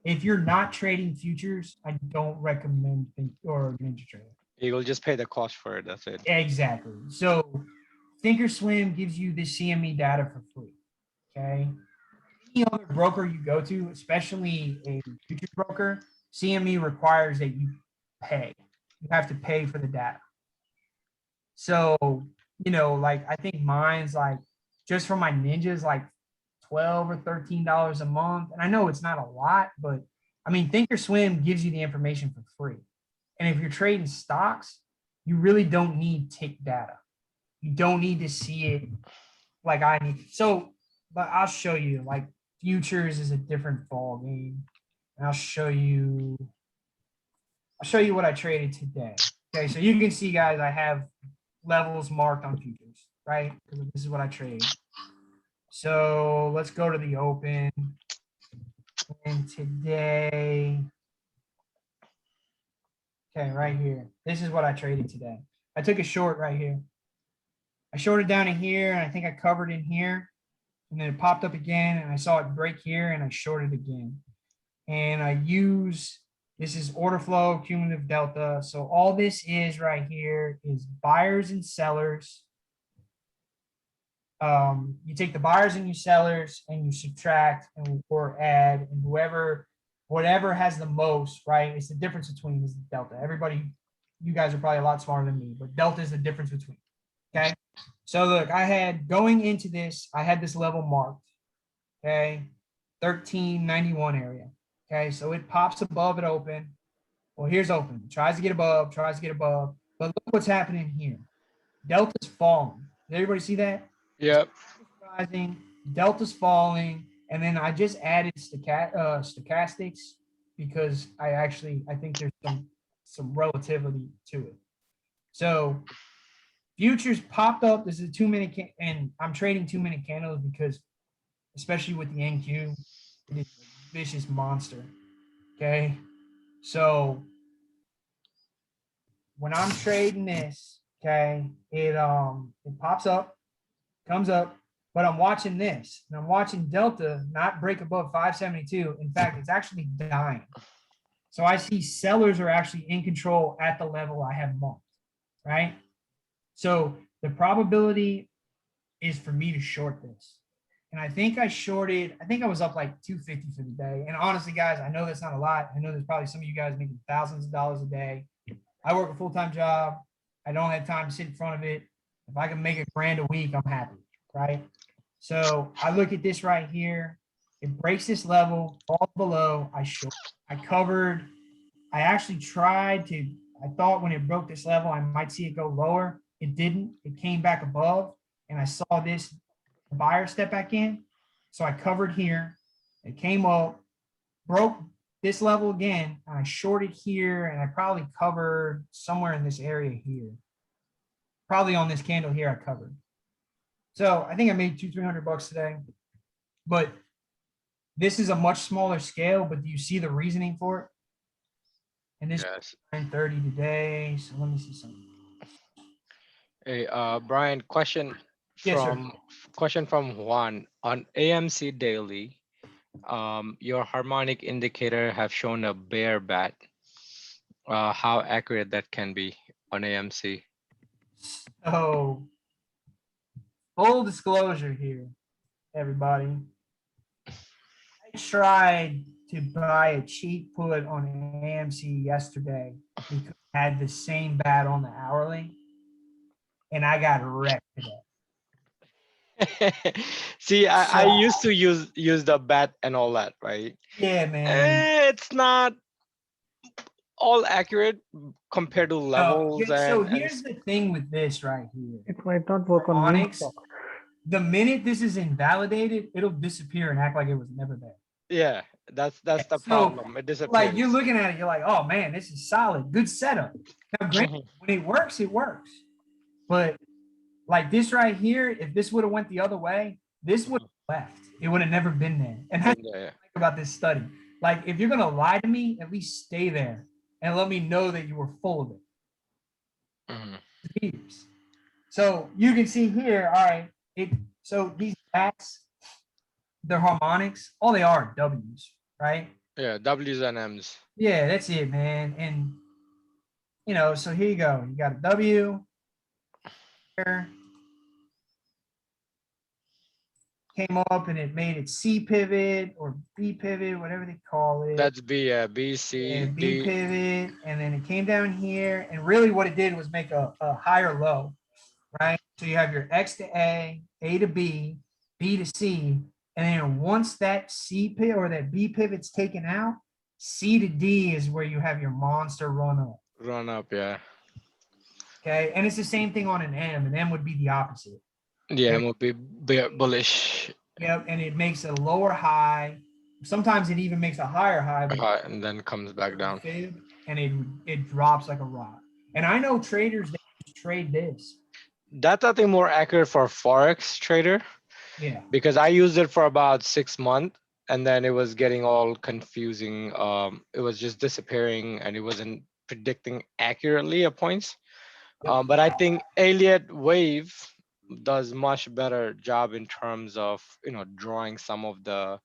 if you're not trading futures, I don't recommend Ninja Trader.
You will just pay the cost for it. That's it.
Exactly. So Thinkorswim gives you the CME data for free. Okay. Any other broker you go to, especially a futures broker, CME requires that you pay. You have to pay for the data. So, you know, like I think mine's like just for my ninjas, like $12 or $13 a month. And I know it's not a lot, but I mean, Thinkorswim gives you the information for free. And if you're trading stocks, you really don't need tick data. You don't need to see it like I need. So, but I'll show you, like futures is a different ball game. And I'll show you what I traded today. Okay, so you can see, guys, I have levels marked on futures, right? Because this is what I trade. So let's go to the open. And today, okay, right here. This is what I traded today. I took a short right here. I shorted down in here, and I think I covered in here. And then it popped up again, and I saw it break here, and I shorted again. and I use, this is order flow, cumulative delta. So all this is right here is buyers and sellers. You take the buyers and your sellers and you subtract and or add, and whatever has the most, right? It's the difference between is the delta. Everybody, you guys are probably a lot smarter than me, but delta is the difference between. Okay. So look, I had going into this, I had this level marked. Okay. 1391 area. Okay. So it pops above it open. Well, here's open. It tries to get above, But look what's happening here. Delta's falling. Did everybody see that?
Yep.
Rising, delta's falling, and then I just added stochastics because I think there's some relativity to it. So futures popped up. This is a 2-minute and I'm trading 2-minute candles because, especially with the NQ, it is a vicious monster. Okay, so when I'm trading this, okay, it pops up, comes up, but I'm watching this, and I'm watching Delta not break above 572. In fact, it's actually dying. So I see sellers are actually in control at the level I have marked, right? So the probability is for me to short this. And I think I was up like 250 for the day. And honestly, guys, I know that's not a lot. I know there's probably some of you guys making thousands of dollars a day. I work a full-time job. I don't have time to sit in front of it. If I can make $1,000 a week, I'm happy, right? So I look at this right here. It breaks this level, falls below. I covered. I actually tried to. I thought when it broke this level, I might see it go lower. It didn't. It came back above, and I saw this buyer step back in. So I covered here. It came up, broke this level again, and I shorted here, and I probably covered somewhere in this area here. Probably on this candle here, I covered. So I think I made $200-300 today, but this is a much smaller scale. But do you see the reasoning for it? And this
Yes.
930 today. So let me see something.
Hey, Brian, question
Yes, sir.
from Juan on AMC daily. Your harmonic indicator have shown a bear bat. How accurate that can be on AMC?
So full disclosure here, everybody. I tried to buy a cheap put on AMC yesterday because I had the same bat on the hourly, and I got wrecked today.
See, I
So,
used to use the bat and all that, right?
yeah, man.
It's not all accurate compared to levels
So
and
here's the thing with this right here.
It might not work on new
Harmonics,
stock.
the minute this is invalidated, it'll disappear and act like it was never there.
yeah, that's the
So,
problem. It disappears.
like you're looking at it, you're like, oh man, this is solid, good setup. Now, granted, when it works, it works. But like this right here, if this would have went the other way, this would have left. It would have never been there. And that's what I like about this study. Like, if you're gonna lie to me, at least stay there and let me know that you were full of it. So you can see here, all right. So these bats, they're harmonics. All they are W's, right?
Yeah, W's and M's.
Yeah, that's it, man. And so here you go. You got a W here. Came up and it made it C pivot or B pivot, whatever they call it.
That's B, yeah, B, C,
and
D.
B pivot, and then it came down here, and really what it did was make a higher low, right? So you have your X to A to B, B to C, and then once that C pivot or that B pivot's taken out, C to D is where you have your monster run up.
Run up, yeah.
Okay, and it's the same thing on an M. An M would be the opposite.
Yeah, M would be bullish.
Yep, and it makes a lower high. Sometimes it even makes a higher high,
And then comes back down.
And it drops like a rock. And I know traders that trade this.
That's I think more accurate for Forex trader.
Yeah.
Because I used it for about 6 months and then it was getting all confusing. It was just disappearing and it wasn't predicting accurately at points. But I think Elliott Wave does much better job in terms of drawing some of the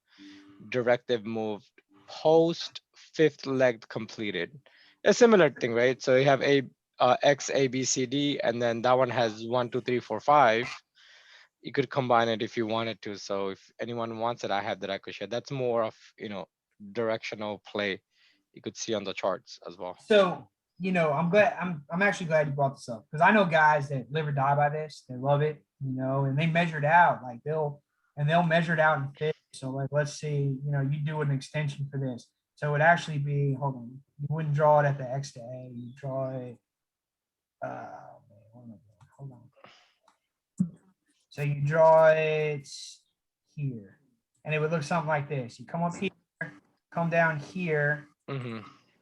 directive move post fifth leg completed. A similar thing, right? So you have X, A, B, C, D, and then that one has 1, 2, 3, 4, 5. You could combine it if you wanted to. So if anyone wants it, I have that I could share. That's more of, directional play you could see on the charts as well.
So, I'm actually glad you brought this up because I know guys that live or die by this. They love it, and they measure it out. Like they'll measure it out in fit. So like, let's see, you do an extension for this. So it would actually be, hold on, you wouldn't draw it at the X to A, you draw it, hold on. So you draw it here and it would look something like this. You come up here, come down here,
Mm-hmm.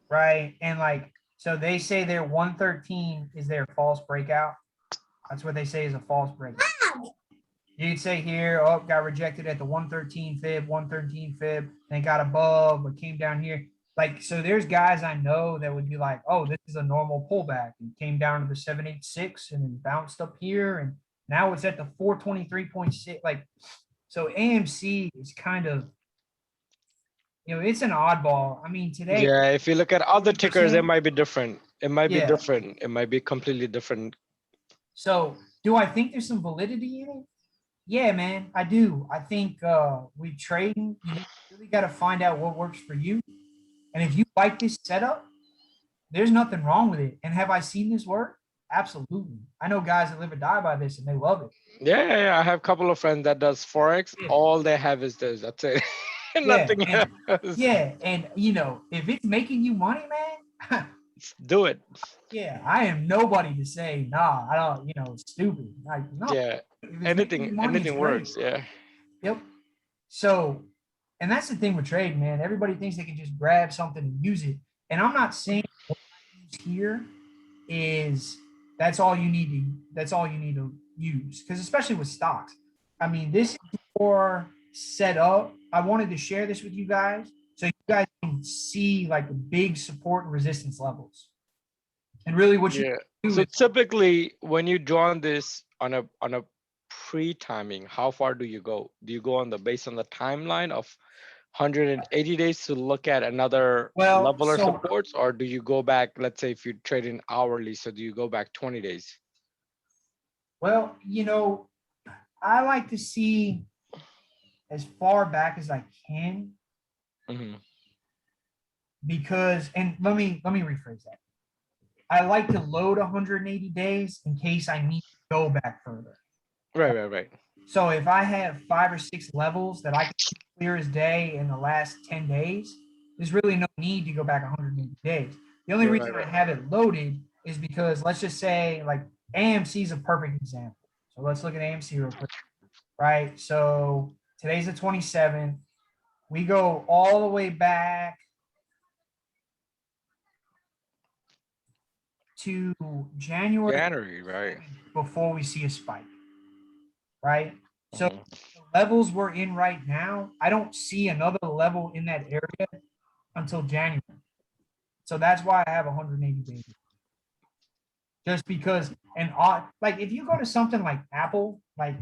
right? And like, so they say their 113 is their false breakout. That's what they say is a false breakout. You could say here, oh, got rejected at the 113 fib, then got above, but came down here. Like, so there's guys I know that would be like, oh, this is a normal pullback. And came down to the 786 and then bounced up here. And now it's at the 423.6. Like, so AMC is kind of, it's an oddball. I mean, today.
Yeah, if you look at other tickers, it
20%.
might be different. It might be
Yeah.
different. It might be completely different.
So do I think there's some validity in it? Yeah, man, I do. I think we trading, you really got to find out what works for you. And if you like this setup, there's nothing wrong with it. And have I seen this work? Absolutely. I know guys that live or die by this and they love it.
Yeah. I have a couple of friends that does Forex.
Yeah.
All they have is this. That's it. Nothing else.
Yeah. And if it's making you money, man,
Do it.
yeah, I am nobody to say, nah, I don't, it's stupid. Like, no.
Yeah.
If it's making you money,
Anything
it's great.
works. Yeah.
Yep. So, and that's the thing with trading, man. Everybody thinks they can just grab something and use it. And I'm not saying what I use here is that's all you need to use. Because especially with stocks. I mean, this is more set up. I wanted to share this with you guys so you guys can see like the big support and resistance levels. And really what you do
So
is,
typically when you draw on this on a pre-timing, how far do you go? Do you go on based on the timeline of 180 days to look at another level or supports, or do you go back, let's say if you trade in hourly, so do you go back 20 days?
well, I like to see as far back as I can because, and let me rephrase that. I like to load 180 days in case I need to go back further.
Right.
So if I have 5 or 6 levels that I can see clear as day in the last 10 days, there's really no need to go back 180 days. The only reason I have it loaded is because let's just say like AMC is a perfect example. So let's look at AMC real quick, right? So today's the 27th. We go all the way back to January,
right?
Before we see a spike, right? So the levels we're in right now, I don't see another level in that area until January. So that's why I have 180 days. Just because, and like if you go to something like Apple, like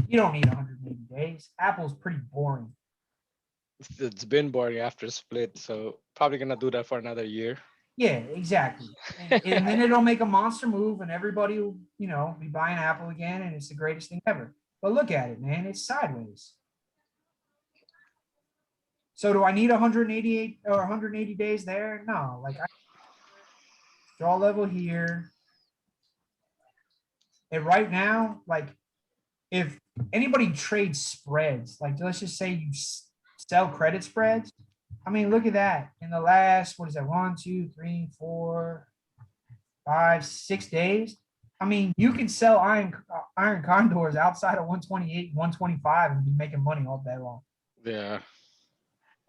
you don't need 180 days. Apple's pretty boring.
It's been boring after split, so probably gonna do that for another year.
Yeah, exactly. And then it'll make a monster move and everybody will, be buying Apple again and it's the greatest thing ever. But look at it, man, it's sideways. So do I need 188 or 180 days there? No, like I draw level here. And right now, like if anybody trades spreads, like let's just say you sell credit spreads. I mean, look at that. In the last, 1, 2, 3, 4, 5, 6 days. I mean, you can sell iron condors outside of 128, 125 and be making money all day long.
Yeah.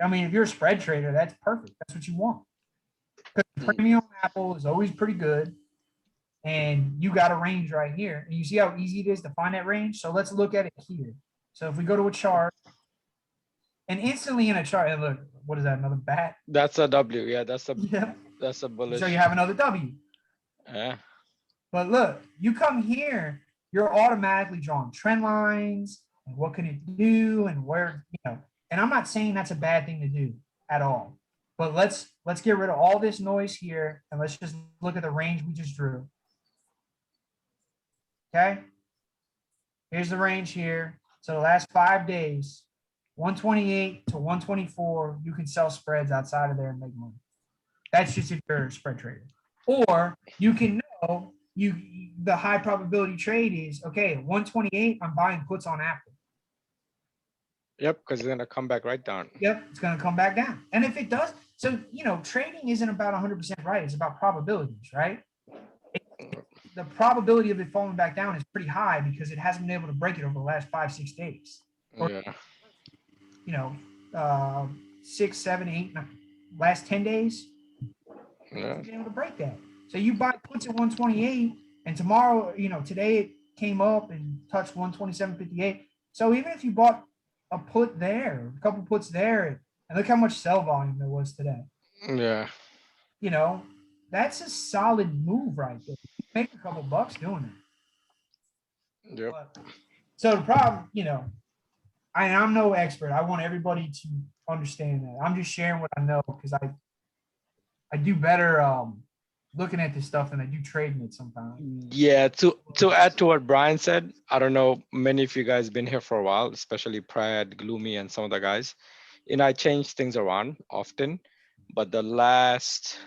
I mean, if you're a spread trader, that's perfect. That's what you want. Because premium Apple is always pretty good. And you got a range right here. And you see how easy it is to find that range? So let's look at it here. So if we go to a chart, and instantly in a chart, and look, what is that, another bat?
That's a W. Yeah, that's a bullish.
So you have another W.
Yeah.
But look, you come here, you're automatically drawing trend lines and what can it do and where, and I'm not saying that's a bad thing to do. at all. But let's get rid of all this noise here and let's just look at the range we just drew. Okay. Here's the range here. So the last 5 days, 128 to 124, you can sell spreads outside of there and make money. That's just if you're a spread trader. Or you can know the high probability trade is okay, 128, I'm buying puts on Apple.
Yep, because it's gonna come back right down.
Yep, it's gonna come back down. And if it does, so trading isn't about 100% right, it's about probabilities, right? The probability of it falling back down is pretty high because it hasn't been able to break it over the last 5-6 days. Or,
Yeah.
6, 7, 8, 9, last 10 days,
Yeah.
been able to break that. So you buy puts at 128, and tomorrow, today it came up and touched 127.58. So even if you bought a put there, a couple puts there, and look how much sell volume there was today.
Yeah.
That's a solid move right there. You make a couple bucks doing it.
Yep.
So the problem, I'm no expert. I want everybody to understand that. I'm just sharing what I know because I do better looking at this stuff than I do trading it sometimes.
Yeah, to add to what Brian said, I don't know, many of you guys been here for a while, especially Prad, Gloomy, and some of the guys. I change things around often, but the last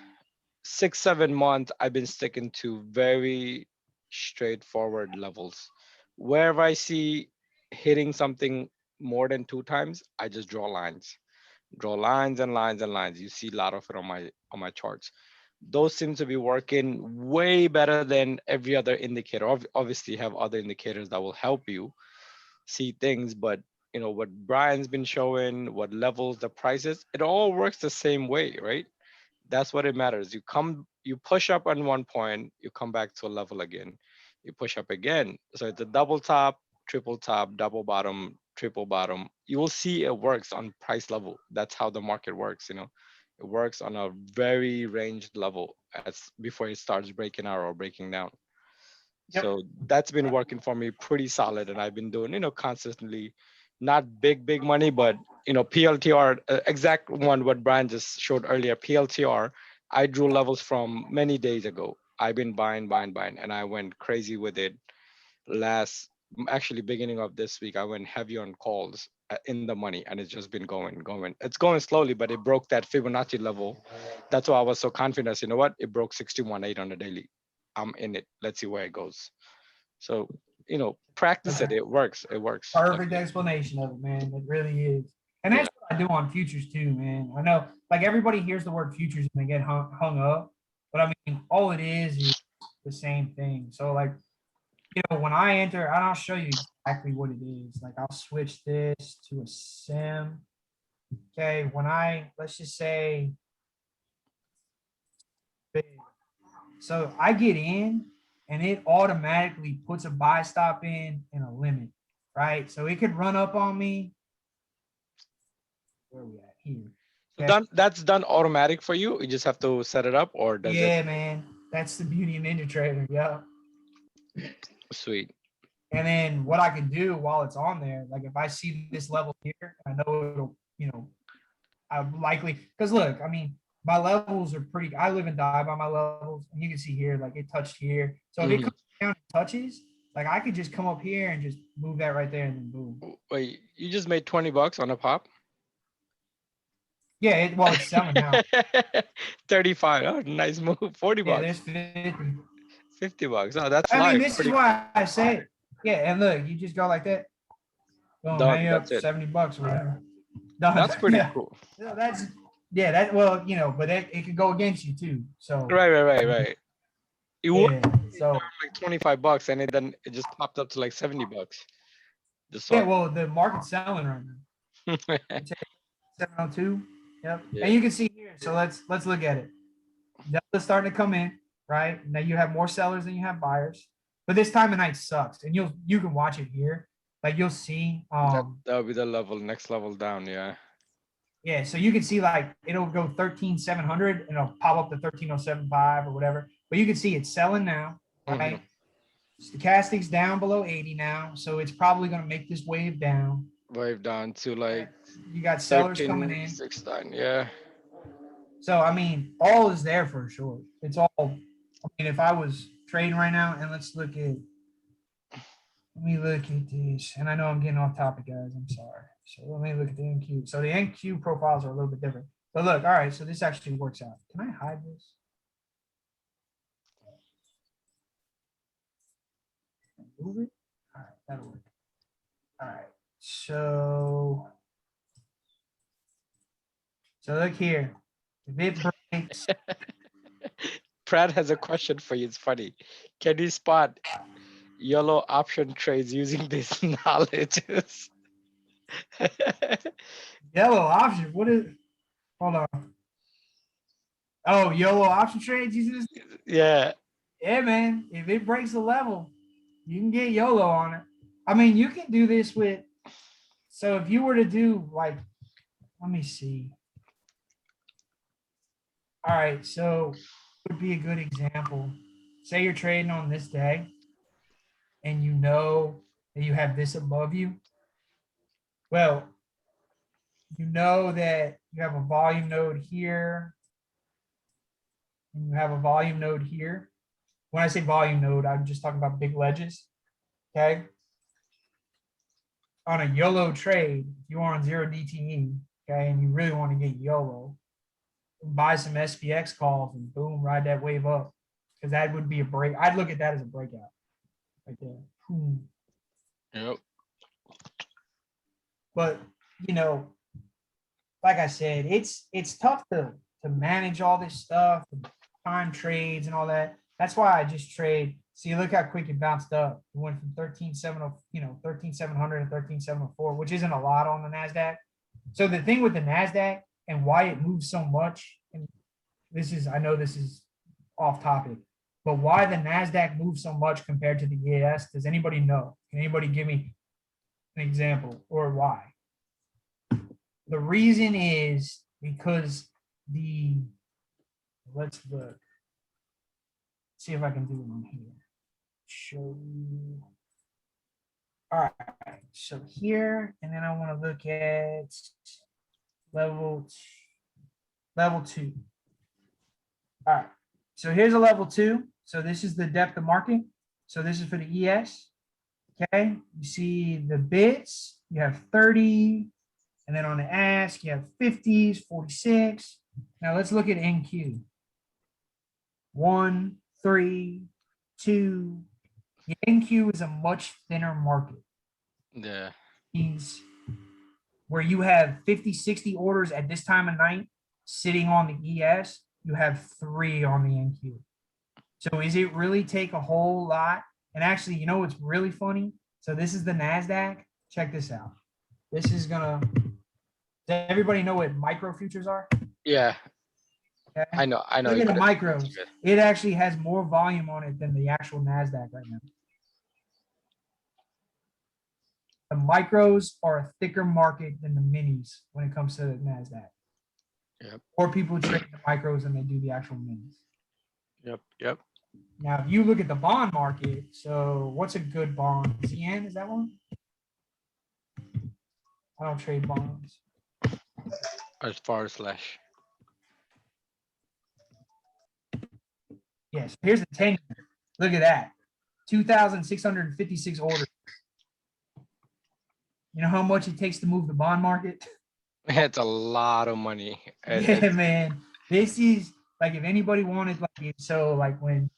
6-7 months, I've been sticking to very straightforward levels. Wherever I see hitting something more than 2 times, I just draw lines and lines and lines. You see a lot of it on my charts. Those seem to be working way better than every other indicator. Obviously, you have other indicators that will help you see things, but what Brian's been showing, what levels, the prices, it all works the same way, right? That's what it matters. You push up on one point, you come back to a level again, you push up again. So it's a double top, triple top, double bottom, triple bottom. You will see it works on price level. That's how the market works. It works on a very ranged level as before it starts breaking out or breaking down.
Yep.
So that's been working for me pretty solid, and I've been doing consistently, not big money, but PLTR, exact one what Brian just showed earlier. PLTR, I drew levels from many days ago. I've been buying, and I went crazy with it. Actually beginning of this week, I went heavy on calls in the money, and it's just been going. It's going slowly, but it broke that Fibonacci level. That's why I was so confident. You know what? It broke 61.8 on the daily. I'm in it. Let's see where it goes. So, practice it. It works. It works.
Perfect explanation of it, man. It really is. And that's what I do on futures too, man. I know like everybody hears the word futures and they get hung up, but I mean, all it is the same thing. So like, when I enter, and I'll show you exactly what it is. Like I'll switch this to a sim. Okay. Let's just say, so I get in and it automatically puts a buy stop in and a limit, right? So it could run up on me. Where are we at here?
So that's done automatic for you. You just have to set it up, or does it?
Yeah, man. That's the beauty of Ninja Trader. Yeah.
Sweet.
And then what I can do while it's on there, like if I see this level here, I know it'll, I'm likely, because look, I mean, my levels are pretty, I live and die by my levels, and you can see here, like it touched here. So if it comes down and touches, like I could just come up here and just move that right there and then boom.
Wait, you just made $20 on a pop?
Yeah, it's selling now.
35. Oh, nice move. $40.
Yeah, there's 50.
$50. Oh, that's
I
live.
mean, this is why I say it. Yeah, and look, you just go like that. Boom, now
Done.
you're up
That's it.
$70 or whatever. Done.
That's pretty
Yeah.
cool.
So but it could go against you too. So
Right. You would
yeah, so
like $25, and then it just popped up to like $70. Just
yeah, well, the market's selling right now.
saw.
702. Yep.
Yeah.
And you can see here. So let's look at it. Delta's starting to come in, right? Now you have more sellers than you have buyers. But this time of night sucks. And you can watch it here. Like you'll see.
That'll be the next level down. Yeah.
Yeah, so you can see like it'll go 13,700 and it'll pop up to 13,075 or whatever. But you can see it's selling now, right? Stochastic's down below 80 now, so it's probably going to make this wave down.
wave down to like
You got sellers coming
13,
in.
69. Yeah.
So I mean, all is there for sure. It's all. I mean, if I was trading right now, and let's look at. Let me look at this, and I know I'm getting off topic, guys. I'm sorry. So let me look at the NQ. So the NQ profiles are a little bit different. But look, all right. So this actually works out. Can I hide this? Move it. All right, that'll work. All right. So look here. If it breaks,
Brad has a question for you. It's funny. Can you spot yellow option trades using these knowledges?
yellow option. What is? Hold on. Oh, yellow option trades.
Yeah.
Yeah, man. If it breaks the level, you can get YOLO on it. I mean, you can do this with. So if you were to do like, let me see. All right, so would be a good example. Say you're trading on this day, and you know that you have this above you. Well, you know that you have a volume node here, and you have a volume node here. When I say volume node, I'm just talking about big ledges. Okay. On a YOLO trade, if you are on 0 DTE, okay, and you really want to get YOLO, buy some SPX calls and boom, ride that wave up. Because that would be a break. I'd look at that as a breakout right there. Boom.
Yep.
But you know, like I said, it's tough to manage all this stuff, time trades and all that. That's why I just trade. See, look how quick it bounced up. It went from 13,700, 13,700 to 13,704, which isn't a lot on the NASDAQ. So the thing with the NASDAQ and why it moves so much, and I know this is off topic, but why the NASDAQ moves so much compared to the EAS, does anybody know? Can anybody give me an example or why? The reason is because let's look. See if I can do it on here. Show you. All right, so here, and then I want to look at level 2. All right, so here's a level 2. So this is the depth of market. So this is for the ES. Okay, you see the bits, you have 30, and then on the ask, you have 50s, 46. Now let's look at NQ. 1, 3, 2. The NQ is a much thinner market.
Yeah.
Means where you have 50, 60 orders at this time of night sitting on the ES, you have 3 on the NQ. So is it really take a whole lot? And actually, you know what's really funny? So this is the NASDAQ. Check this out. This is gonna. Does everybody know what micro futures are?
Yeah.
Okay.
I know.
Look at the
You
micros. It actually has more volume on it than the actual NASDAQ right now. The micros are a thicker market than the minis when it comes to the NASDAQ.
Yep.
Or people trade the micros than they do the actual minis.
Yep.
Now, if you look at the bond market, so what's a good bond? ZN, is that one? I don't trade bonds.
As far as slash.
Yes, here's the 10-year. Look at that. 2,656 orders. You know how much it takes to move the bond market?
It's a lot of money.
Yeah, man. This is like if anybody wanted like so like when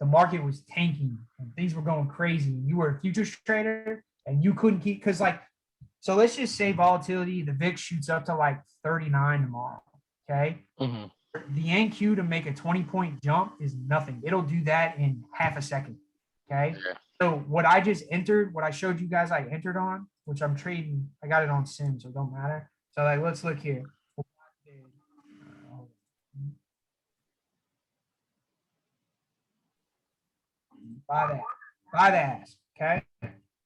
the market was tanking and things were going crazy, and you were a futures trader and you couldn't keep because like so let's just say volatility, the VIX shoots up to like 39 tomorrow. Okay.
Mhm.
The NQ to make a 20-point jump is nothing. It'll do that in half a second. Okay.
Yeah.
So what I just entered, what I showed you guys I entered on, which I'm trading, I got it on Sim, so it don't matter. So like let's look here. Buy the ask. Okay.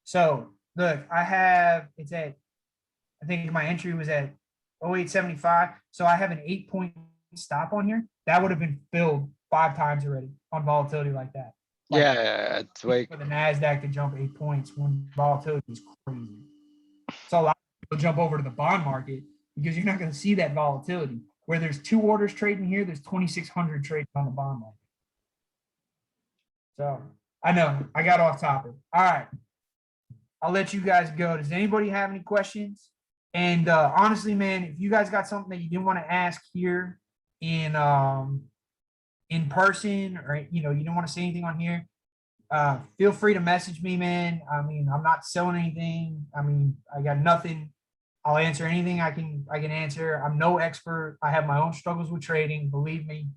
So look, it's at, I think my entry was at 0875. So I have an 8-point stop on here. That would have been filled 5 times already on volatility like that. Like,
Yeah, it's way.
for the NASDAQ to jump 8 points when volatility is crazy. So a lot you'll jump over to the bond market because you're not going to see that volatility. Where there's 2 orders trading here, there's 2,600 trading on the bond market. So I know I got off topic. All right. I'll let you guys go. Does anybody have any questions? And honestly, man, if you guys got something that you didn't want to ask here in person, or you didn't want to say anything on here, feel free to message me, man. I mean, I'm not selling anything. I mean, I got nothing. I'll answer anything I can answer. I'm no expert. I have my own struggles with trading, believe me.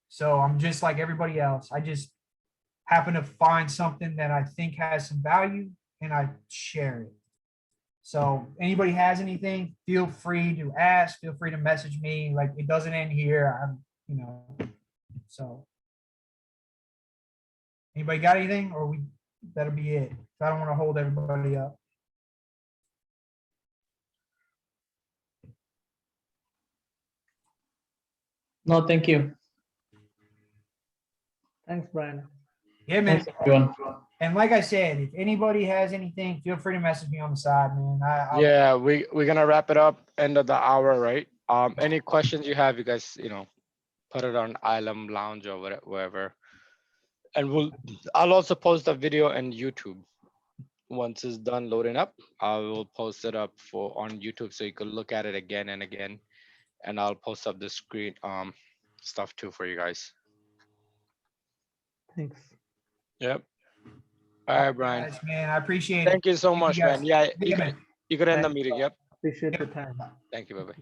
So I'm just like everybody else. I just happen to find something that I think has some value and I share it. So anybody has anything, feel free to ask, feel free to message me. Like, it doesn't end here. So anybody got anything, or that'll be it. I don't want to hold everybody up.
No, thank you.
Thanks, Brian.
Yeah, man.
Thanks, everyone.
And like I said, if anybody has anything, feel free to message me on the side, man.
Yeah, we're gonna wrap it up. End of the hour, right? Any questions you have, you guys, put it on ILM Lounge or wherever. And I'll also post a video on YouTube. Once it's done loading up, I will post it up on YouTube so you can look at it again and again. And I'll post up the screen stuff too for you guys.
Thanks.
Yep. All right, Brian.
Guys, man, I appreciate it.
Thank you so much,
guys.
man. Yeah,
Yeah, man.
you could end the
Thanks,
meeting.
Brian.
Yep.
Appreciate your time.
Thank you. Bye-bye.